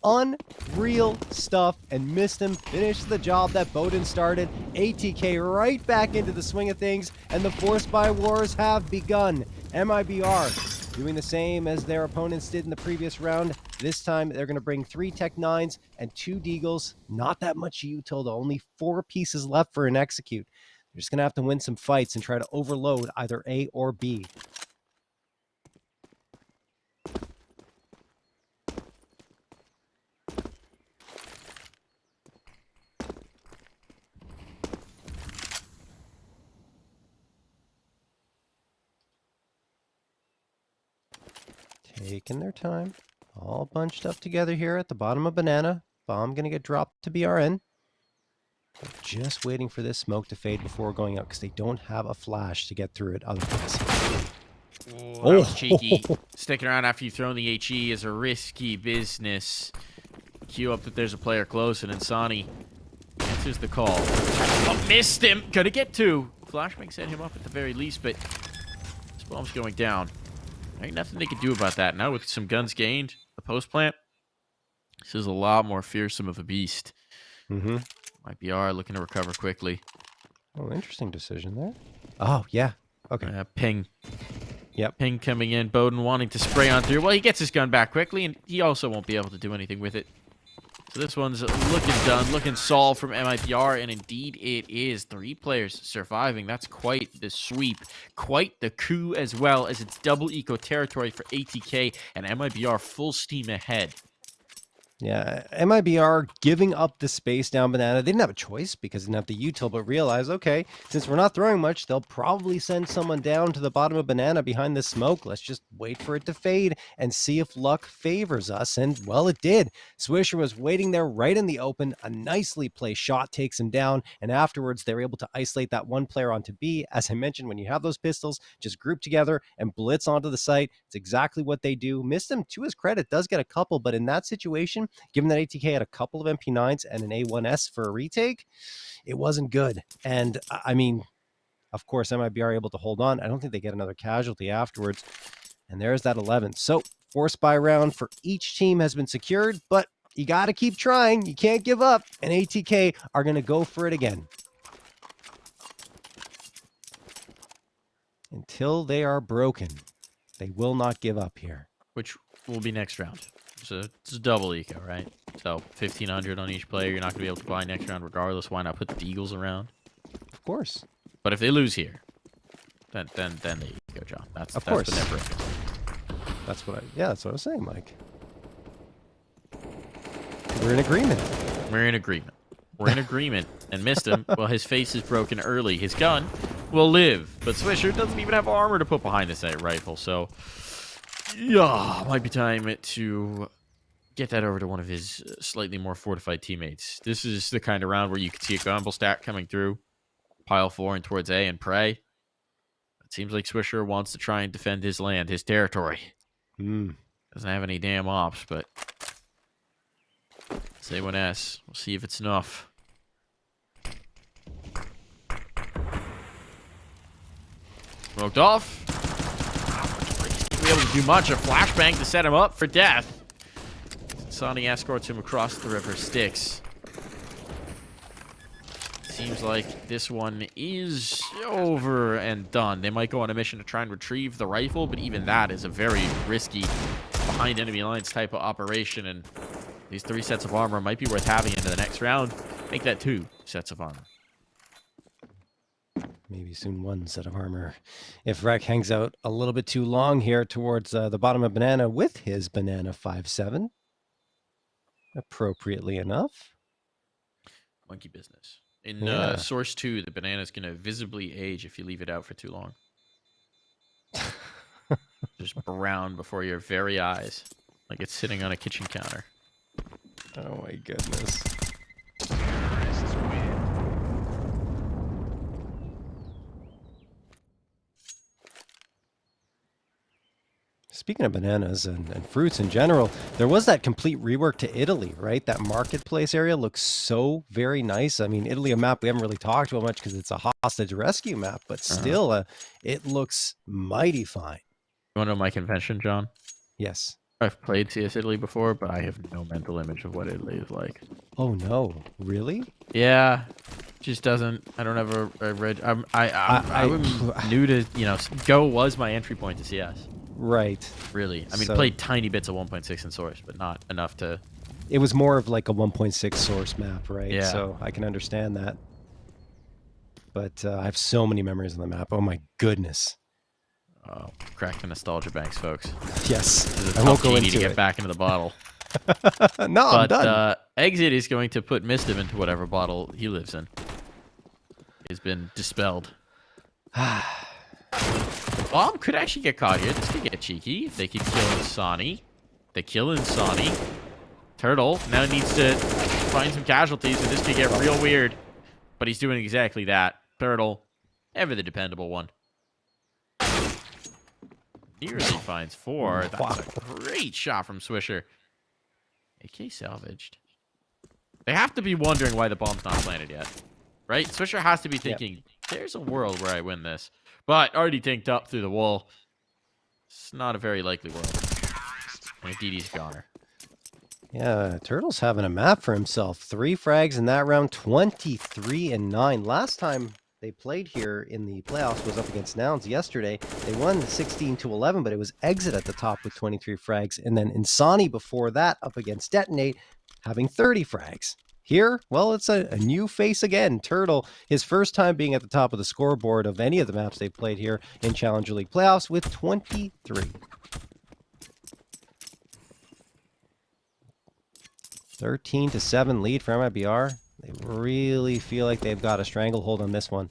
Unreal stuff, and Mistim finished the job that Bowden started. ATK right back into the swing of things, and the force buy wars have begun. MIBR doing the same as their opponents did in the previous round. This time, they're going to bring 3 Tech 9s and 2 deagles. Not that much util, only 4 pieces left for an execute. You're just going to have to win some fights and try to overload either A or B. Taking their time. All bunched up together here at the bottom of Banana. Bomb going to get dropped to BRN. They're just waiting for this smoke to fade before going out because they don't have a flash to get through it otherwise. That was cheeky. Sticking around after you've thrown the HE is a risky business. Cue up that there's a player close, and Insani answers the call. Oh, missed him. Gonna get two. Flashbang set him up at the very least, but this bomb's going down. Ain't nothing they can do about that. Now with some guns gained, the post plant, this is a lot more fearsome of a beast. Mm-hmm. MIBR looking to recover quickly. Oh, interesting decision there. Oh, yeah. Okay. Ping. Yep. Ping coming in. Bowden wanting to spray on through. Well, he gets his gun back quickly, and he also won't be able to do anything with it. So this one's looking done, looking solved from MIBR, and indeed it is. 3 players surviving. That's quite the sweep. Quite the coup as well, as it's double eco territory for ATK and MIBR full steam ahead. Yeah, MIBR giving up the space down Banana. They didn't have a choice because they didn't have the util, but realized, okay, since we're not throwing much, they'll probably send someone down to the bottom of Banana behind the smoke. Let's just wait for it to fade and see if luck favors us. And, well, it did. Swisher was waiting there right in the open. A nicely placed shot takes him down, and afterwards they were able to isolate that one player onto B. As I mentioned, when you have those pistols, just group together and blitz onto the site. It's exactly what they do. Missed him, to his credit, does get a couple, but in that situation, given that ATK had a couple of MP9s and an A1S for a retake, it wasn't good. And I mean, of course, MIBR able to hold on. I don't think they get another casualty afterwards. And there's that 11. So 4 spy round for each team has been secured, but you got to keep trying. You can't give up. And ATK are going to go for it again. Until they are broken, they will not give up here. Which will be next round. So it's a double eco, right? So 1,500 on each player. You're not going to be able to buy next round regardless. Why not put the Eagles around? Of course. But if they lose here, then they go, John. That's course. the never. That's what I was saying, Mike. We're in agreement. We're in agreement. We're in agreement. And missed him. Well, his face is broken early. His gun will live. But Swisher doesn't even have armor to put behind this rifle. So, yeah, might be time to get that over to one of his slightly more fortified teammates. This is the kind of round where you could see a gamble stack coming through. Pile 4 and towards A and pray. It seems like Swisher wants to try and defend his land, his territory. Doesn't have any damn ops, but say one S. We'll see if it's enough. Smoked off. Not be able to do much. A flashbang to set him up for death. Sonny escorts him across the river Styx. Seems like this one is over and done. They might go on a mission to try and retrieve the rifle, but even that is a very risky behind enemy lines type of operation, and these 3 sets of armor might be worth having into the next round. Make that 2 sets of armor. Maybe soon 1 set of armor. If Rek hangs out a little bit too long here towards the bottom of Banana with his Banana 5.7, appropriately enough. Monkey business. In Source 2, the banana's going to visibly age if you leave it out for too long. Just brown before your very eyes, like it's sitting on a kitchen counter. Oh my goodness. Speaking of bananas and fruits in general, there was that complete rework to Italy, right? That marketplace area looks so very nice. I mean, Italy, a map we haven't really talked about much because it's a hostage rescue map, but still, it looks mighty fine. You want to know my convention, John? Yes. I've played CS Italy before, but I have no mental image of what Italy is like. Oh no, really? Yeah, just doesn't. I don't ever. I'm new to, Go was my entry point to CS. Right. Really. I mean, played tiny bits of 1.6 in Source, but not enough to... It was more of like a 1.6 Source map, right? Yeah. So I can understand that. But I have so many memories on the map. Oh my goodness. Oh, crack the nostalgia banks, folks. Yes. I won't go into to get back into the bottle. No, I'm done. Exit is going to put Mistim into whatever bottle he lives in. He's been dispelled. Bomb could actually get caught here. This could get cheeky. If they could kill Insani. They kill Insani. Turtle now needs to find some casualties, and this could get real weird. But he's doing exactly that. Turtle, ever the dependable one. Nearly finds 4. That's a great shot from Swisher. AK salvaged. They have to be wondering why the bomb's not planted yet. Right? Swisher has to be thinking, there's a world where I win this. But already tanked up through the wall. It's not a very likely world. And DD's goner. Yeah, Turtle's having a map for himself. 3 frags in that round, 23-9. Last time they played here in the playoffs was up against Nouns yesterday. They won 16-11, but it was Exit at the top with 23 frags. And then Insani before that up against Detonate, having 30 frags. Here, well, it's a new face again. Turtle, his first time being at the top of the scoreboard of any of the maps they played here in Challenger League playoffs with 23. 13-7 lead for MIBR. They really feel like they've got a stranglehold on this one.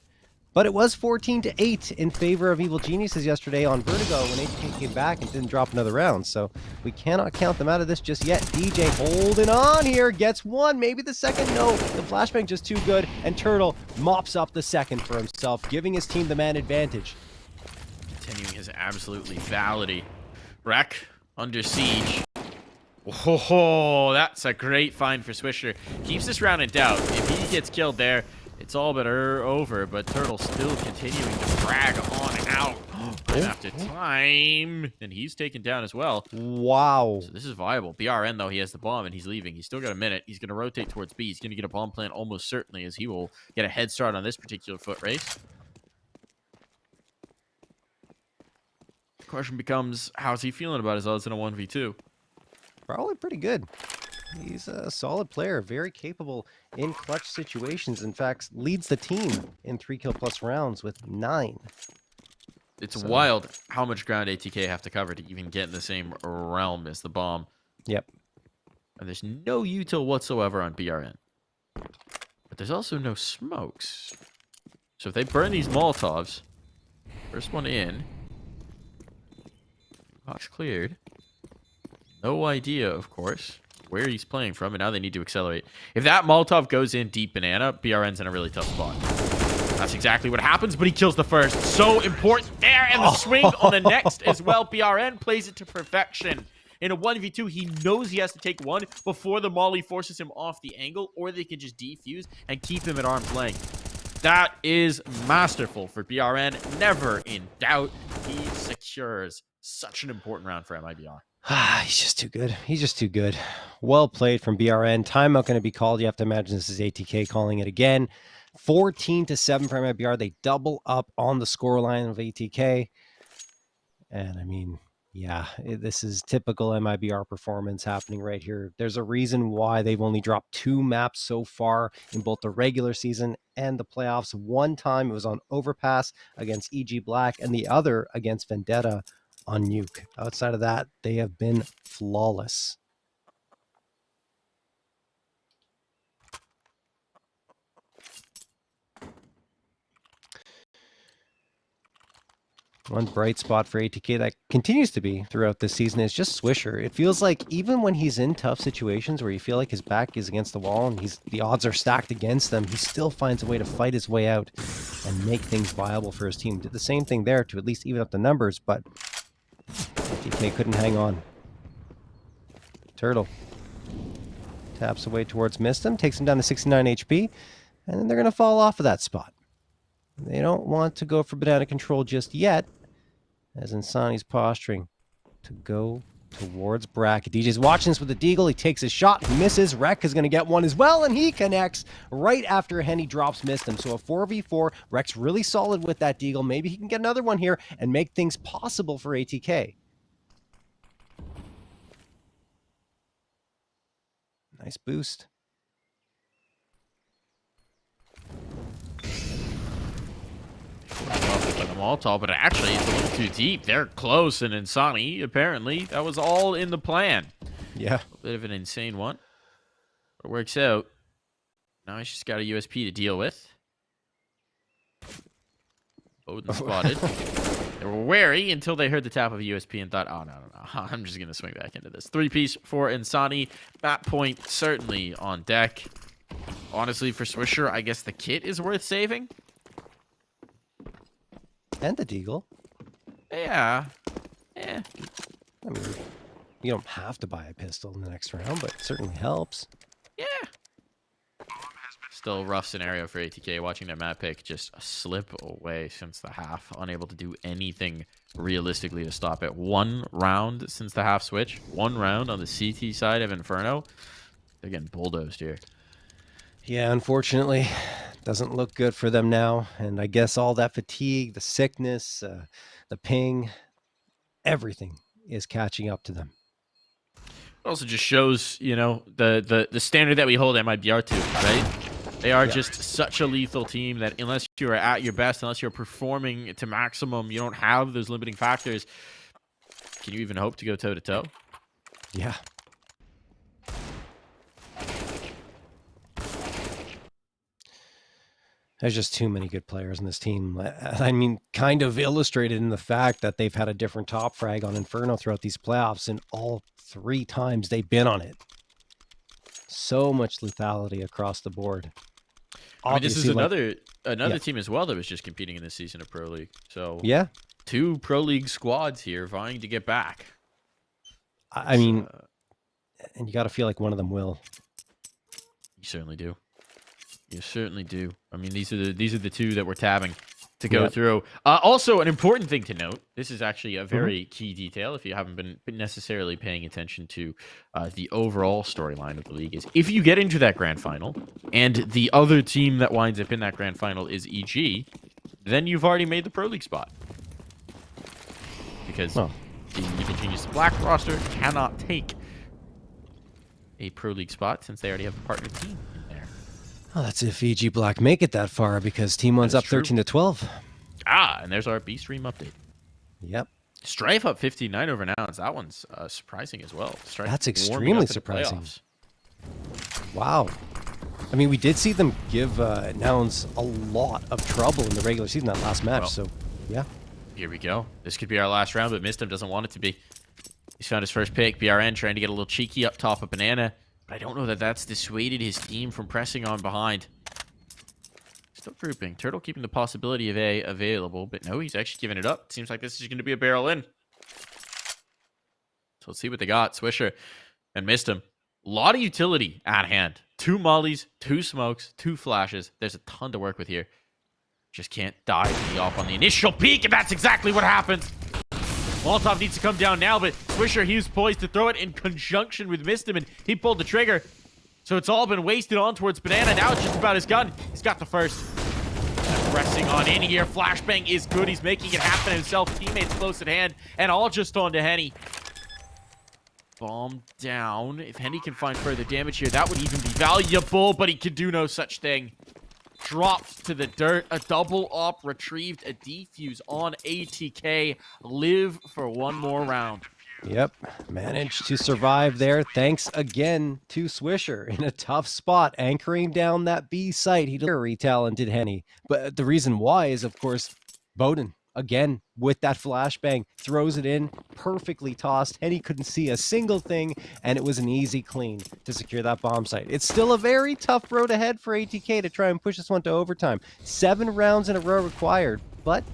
But it was 14-8 in favor of Evil Geniuses yesterday on Vertigo when ATK came back and didn't drop another round. So we cannot count them out of this just yet. DJ holding on here, gets one, maybe the second. No, the flashbang just too good. And Turtle mops up the second for himself, giving his team the man advantage. Continuing his absolute lethality. Wreck under siege. Oh, that's a great find for Swisher. Keeps this round in doubt. If he gets killed there, it's all but over, but Turtle still continuing to frag on out. And after time, and he's taken down as well. Wow. So this is viable. BRN, though, he has the bomb, and he's leaving. He's still got a minute. He's going to rotate towards B. He's going to get a bomb plant almost certainly, as he will get a head start on this particular foot race. The question becomes, how's he feeling about his odds in a 1v2? Probably pretty good. He's a solid player, very capable in clutch situations. In fact, leads the team in 3 kill plus rounds with 9. It's wild how much ground ATK have to cover to even get in the same realm as the bomb. Yep. And there's no util whatsoever on BRN. But there's also no smokes. So if they burn these Molotovs, first one in, box cleared. No idea, of course, where he's playing from, and now they need to accelerate. If that Molotov goes in deep banana, BRN's in a really tough spot. That's exactly what happens, but he kills the first. So important there, and the swing on the next as well. BRN plays it to perfection. In a 1v2, he knows he has to take one before the molly forces him off the angle, or they can just defuse and keep him at arm's length. That is masterful for BRN. Never in doubt. He secures such an important round for MIBR. He's just too good. He's just too good. Well played from BRN. Timeout going to be called. You have to imagine this is ATK calling it again. 14-7 for MIBR. They double up on the scoreline of ATK. And I mean, yeah, this is typical MIBR performance happening right here. There's a reason why they've only dropped 2 maps so far in both the regular season and the playoffs. One time it was on Overpass against EG Black, and the other against Vendetta on Nuke. Outside of that, they have been flawless. One bright spot for ATK that continues to be throughout this season is just Swisher. It feels like even when he's in tough situations where you feel like his back is against the wall and the odds are stacked against them, he still finds a way to fight his way out and make things viable for his team. Did the same thing there to at least even up the numbers, but ATK couldn't hang on. Turtle taps away towards Mistim, takes him down to 69 HP, and then they're going to fall off of that spot. They don't want to go for banana control just yet, as Insani's posturing to go towards Bracket. DJ's watching this with the deagle. He takes his shot, he misses. Rek is going to get one as well, and he connects right after Henny drops Mistim. So a 4v4. Rek's really solid with that deagle. Maybe he can get another one here and make things possible for ATK. Nice boost. Molotov, but actually it's a little too deep. They're close, and Insani, apparently, that was all in the plan. Yeah. A bit of an insane one. But it works out. Now he's just got a USP to deal with. Odin spotted. They were wary until they heard the tap of a USP and thought, oh, no. I'm just going to swing back into this. 3-piece for Insani. That point certainly on deck. Honestly, for Swisher, I guess the kit is worth saving. And the deagle. Yeah. Yeah. I mean, You don't have to buy a pistol in the next round, but it certainly helps. Yeah. Still a rough scenario for ATK. Watching their map pick just slip away since the half. Unable to do anything realistically to stop it. 1 round since the half switch. 1 round on the CT side of Inferno. They're getting bulldozed here. Yeah, unfortunately, doesn't look good for them now. And I guess all that fatigue, the sickness, the ping, everything is catching up to them. It also just shows, you know, the standard that we hold MIBR to, right? They are just such a lethal team that unless you are at your best, unless you're performing to maximum, you don't have those limiting factors. Can you even hope to go toe-to-toe? Yeah. There's just too many good players in this team. I mean, kind of illustrated in the fact that they've had a different top frag on Inferno throughout these playoffs, and all 3 times they've been on it. So much lethality across the board. I mean, this is another team as well that was just competing in this season of Pro League. So yeah, 2 Pro League squads here vying to get back. I mean, and you got to feel like one of them will. You certainly do. You certainly do. I mean, these are the 2 that we're tabbing to go through. Also, an important thing to note, this is actually a very key detail if you haven't been necessarily paying attention to the overall storyline of the league, is if you get into that grand final and the other team that winds up in that grand final is EG, then you've already made the Pro League spot. Because the Evil Genius Black roster cannot take a Pro League spot since they already have a partner team in there. Oh, that's if EG Black make it that far, because Team 1's up 13-12. And there's our B-Stream update. Yep. Strife up 59 over Nouns. That one's surprising as well. Strife that's extremely surprising. Wow. I mean, we did see them give Nouns a lot of trouble in the regular season, that last match, so yeah. Here we go. This could be our last round, but Mistim doesn't want it to be. He's found his first pick. BRN trying to get a little cheeky up top of Banana. But I don't know that that's dissuaded his team from pressing on behind. Still grouping. Turtle keeping the possibility of A available, but no, he's actually giving it up. Seems like this is going to be a barrel in. So let's see what they got. Swisher and Mistim. A lot of utility at hand. 2 mollies, 2 smokes, 2 flashes. There's a ton to work with here. Just can't dive the op on the initial peak, and that's exactly what happens. Molotov needs to come down now, but Swisher, he was poised to throw it in conjunction with Mistim, and he pulled the trigger. So it's all been wasted on towards Banana. Now it's just about his gun. He's got the first. And pressing on in here. Flashbang is good. He's making it happen himself. Teammates close at hand, and all just on to Henny. Bomb down. If Henny can find further damage here, that would even be valuable, but he can do no such thing. Dropped to the dirt. A double op retrieved. A defuse on ATK. Live for 1 more round. Yep. Managed to survive there. Thanks again to Swisher in a tough spot, anchoring down that B site. He very talented Henny. But the reason why is, of course, Bowden, again, with that flashbang, throws it in, perfectly tossed. Henny couldn't see a single thing, and it was an easy clean to secure that bomb site. It's still a very tough road ahead for ATK to try and push this one to overtime. 7 rounds in a row required, but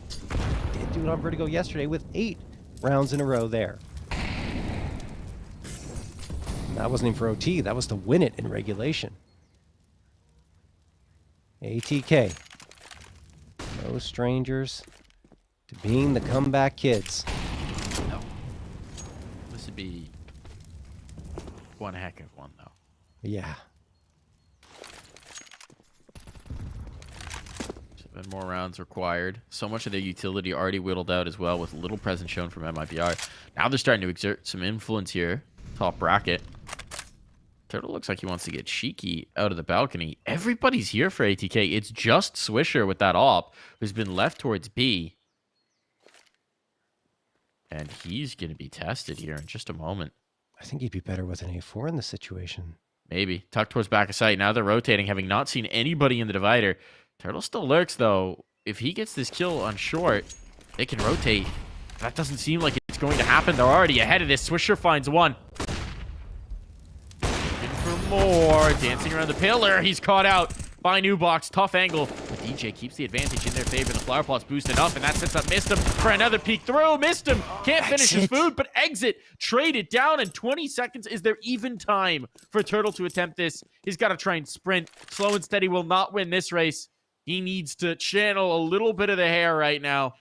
they did do it on Vertigo yesterday with 8 rounds in a row there. That wasn't even for OT, that was to win it in regulation. ATK. No strangers to being the comeback kids. No. This would be one heck of one, though. Yeah. 7 more rounds required. So much of their utility already whittled out as well, with little presence shown from MIBR. Now they're starting to exert some influence here. Top bracket. Turtle looks like he wants to get cheeky out of the balcony. Everybody's here for ATK. It's just Swisher with that op, who's been left towards B. And he's going to be tested here in just a moment. I think he'd be better with an A4 in this situation. Maybe. Tucked towards back of sight. Now they're rotating, having not seen anybody in the divider. Turtle still lurks, though. If he gets this kill on short, they can rotate. That doesn't seem like it's going to happen. They're already ahead of this. Swisher finds one. Looking for more. Dancing around the pillar. He's caught out by Nubox. Tough angle. DJ keeps the advantage in their favor. The flower pot's boosted up, and that sets up Missed him for another peek through. Missed him. Can't finish his food, but exit. Trade it down in 20 seconds. Is there even time for Turtle to attempt this? He's got to try and sprint. Slow and steady will not win this race. He needs to channel a little bit of the hair right now.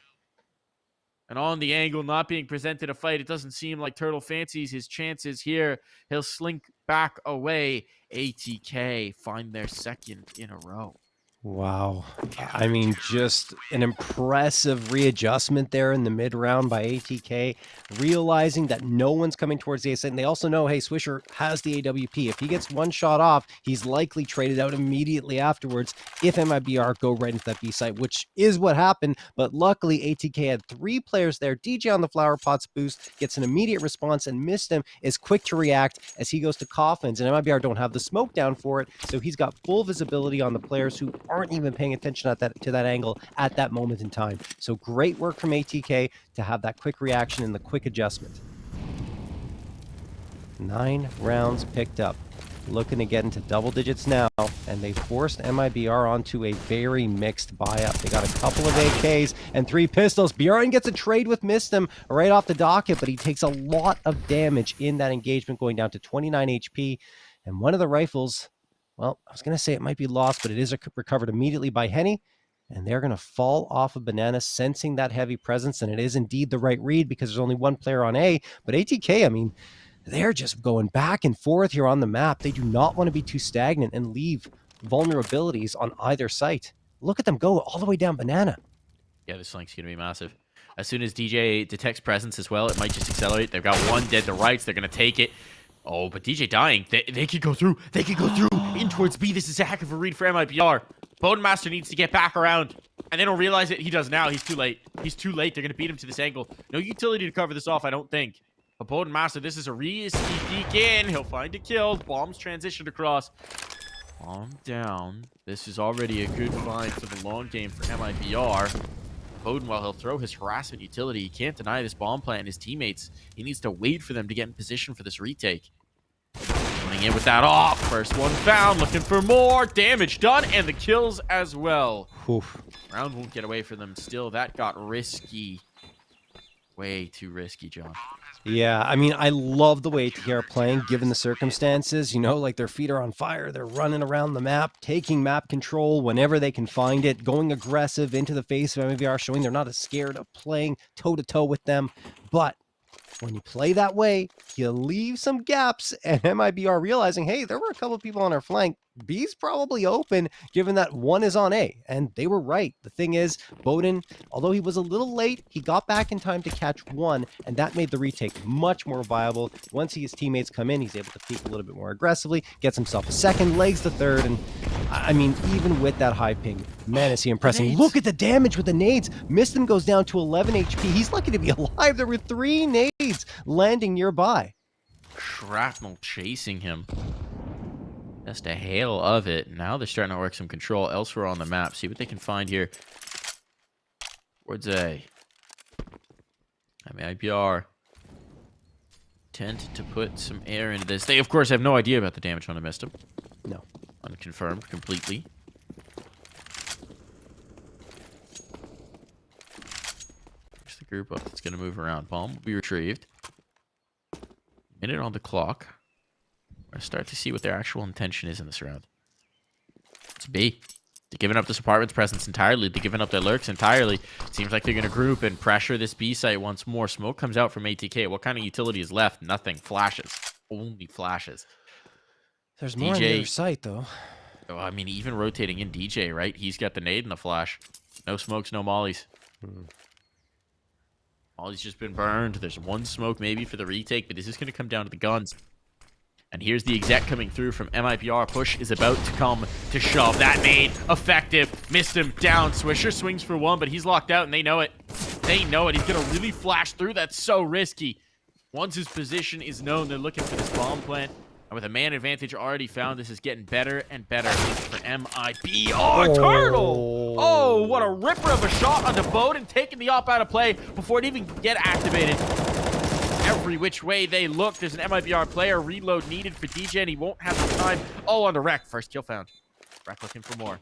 And on the angle, not being presented a fight, it doesn't seem like Turtle fancies his chances here. He'll slink back away. ATK find their second in a row. Wow. I mean, just an impressive readjustment there in the mid-round by ATK, realizing that no one's coming towards the A site. And they also know, hey, Swisher has the AWP. If he gets one shot off, he's likely traded out immediately afterwards if MIBR go right into that B site, which is what happened. But luckily, ATK had 3 players there. DJ on the flower pots boost gets an immediate response, and Missed him is quick to react as he goes to Coffins. And MIBR don't have the smoke down for it, so he's got full visibility on the players who aren't even paying attention to that angle at that moment in time. So great work from ATK to have that quick reaction and the quick adjustment. 9 rounds picked up. Looking to get into double digits now, and they forced MIBR onto a very mixed buy-up. They got a couple of AKs and 3 pistols. BRN gets a trade with Missed him right off the docket, but he takes a lot of damage in that engagement, going down to 29 HP. And one of the rifles, well, I was going to say it might be lost, but it is recovered immediately by Henny, and they're going to fall off of Banana, sensing that heavy presence, and it is indeed the right read because there's only one player on A. But ATK, I mean, they're just going back and forth here on the map. They do not want to be too stagnant and leave vulnerabilities on either site. Look at them go all the way down Banana. Yeah, this flank's going to be massive. As soon as DJ detects presence as well, it might just accelerate. They've got one dead to rights. They're going to take it. Oh, but DJ dying. They could go through. They could go through in towards B. This is a heck of a read for MIBR. Bodenmaster needs to get back around. And they don't realize it. He does now. He's too late. He's too late. They're going to beat him to this angle. No utility to cover this off, I don't think. But Bodenmaster, this is a risky peek in. He'll find a kill. Bombs transitioned across. Bomb down. This is already a good find for the long game for MIBR. Boden, while he'll throw his harassment utility, he can't deny this bomb plant and his teammates. He needs to wait for them to get in position for this retake. Coming in with that off. First one found. Looking for more. Damage done. And the kills as well. Oof. Round won't get away from them still. That got risky. Way too risky, John. Yeah, I mean, I love the way ATK are playing, given the circumstances. You know, like their feet are on fire. They're running around the map, taking map control whenever they can find it, going aggressive into the face of MIBR, showing they're not as scared of playing toe-to-toe with them. But when you play that way, you leave some gaps, and MIBR realizing, hey, there were a couple of people on our flank. B's probably open, given that one is on A, and they were right. The thing is, Boden, although he was a little late, he got back in time to catch one, and that made the retake much more viable. Once his teammates come in, he's able to peek a little bit more aggressively, gets himself a second, legs the third, and I mean, even with that high ping, man, is he impressing. Look at the damage with the nades. Missed him goes down to 11 HP. He's lucky to be alive. There were 3 nades landing nearby. Shrapnel chasing him. Just a hail of it. Now they're starting to work some control elsewhere on the map. See what they can find here. Towards A. MIBR tend to put some air into this. They, of course, have no idea about the damage on the Missed him. No. Unconfirmed completely. There's the group up that's going to move around. Bomb will be retrieved. Minute on the clock. We're going to start to see what their actual intention is in this round. It's B. They're giving up this apartment's presence entirely. They're giving up their lurks entirely. Seems like they're going to group and pressure this B site once more. Smoke comes out from ATK. What kind of utility is left? Nothing. Flashes. Only flashes. There's more on the other site, though. Oh, I mean, even rotating in DJ, right? He's got the nade and the flash. No smokes, no mollies. Molly's just been burned. There's one smoke maybe for the retake, but this is going to come down to the guns. And here's the exec coming through from MIBR. Push is about to come to shove. That nade, effective. Missed him down. Swisher swings for one, but he's locked out, and they know it. They know it. He's going to really flash through. That's so risky. Once his position is known, they're looking for this bomb plant. And with a man advantage already found, this is getting better and better for MIBR. Turtle! Oh, what a ripper of a shot on the boat and taking the op out of play before it even get activated. Every which way they look, there's an MIBR player. Reload needed for DJ, and he won't have the time. Oh, on the wreck. First kill found. Wreck looking for more.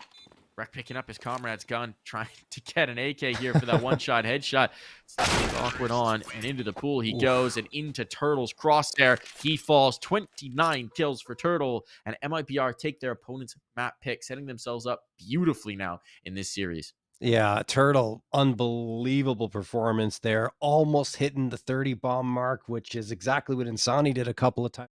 Rek picking up his comrade's gun, trying to get an AK here for that one-shot headshot. It's awkward on, and into the pool he goes, and into Turtle's crosshair. He falls. 29 kills for Turtle, and MIBR take their opponent's map pick, setting themselves up beautifully now in this series. Yeah, Turtle, unbelievable performance there. Almost hitting the 30 bomb mark, which is exactly what Insani did a couple of times.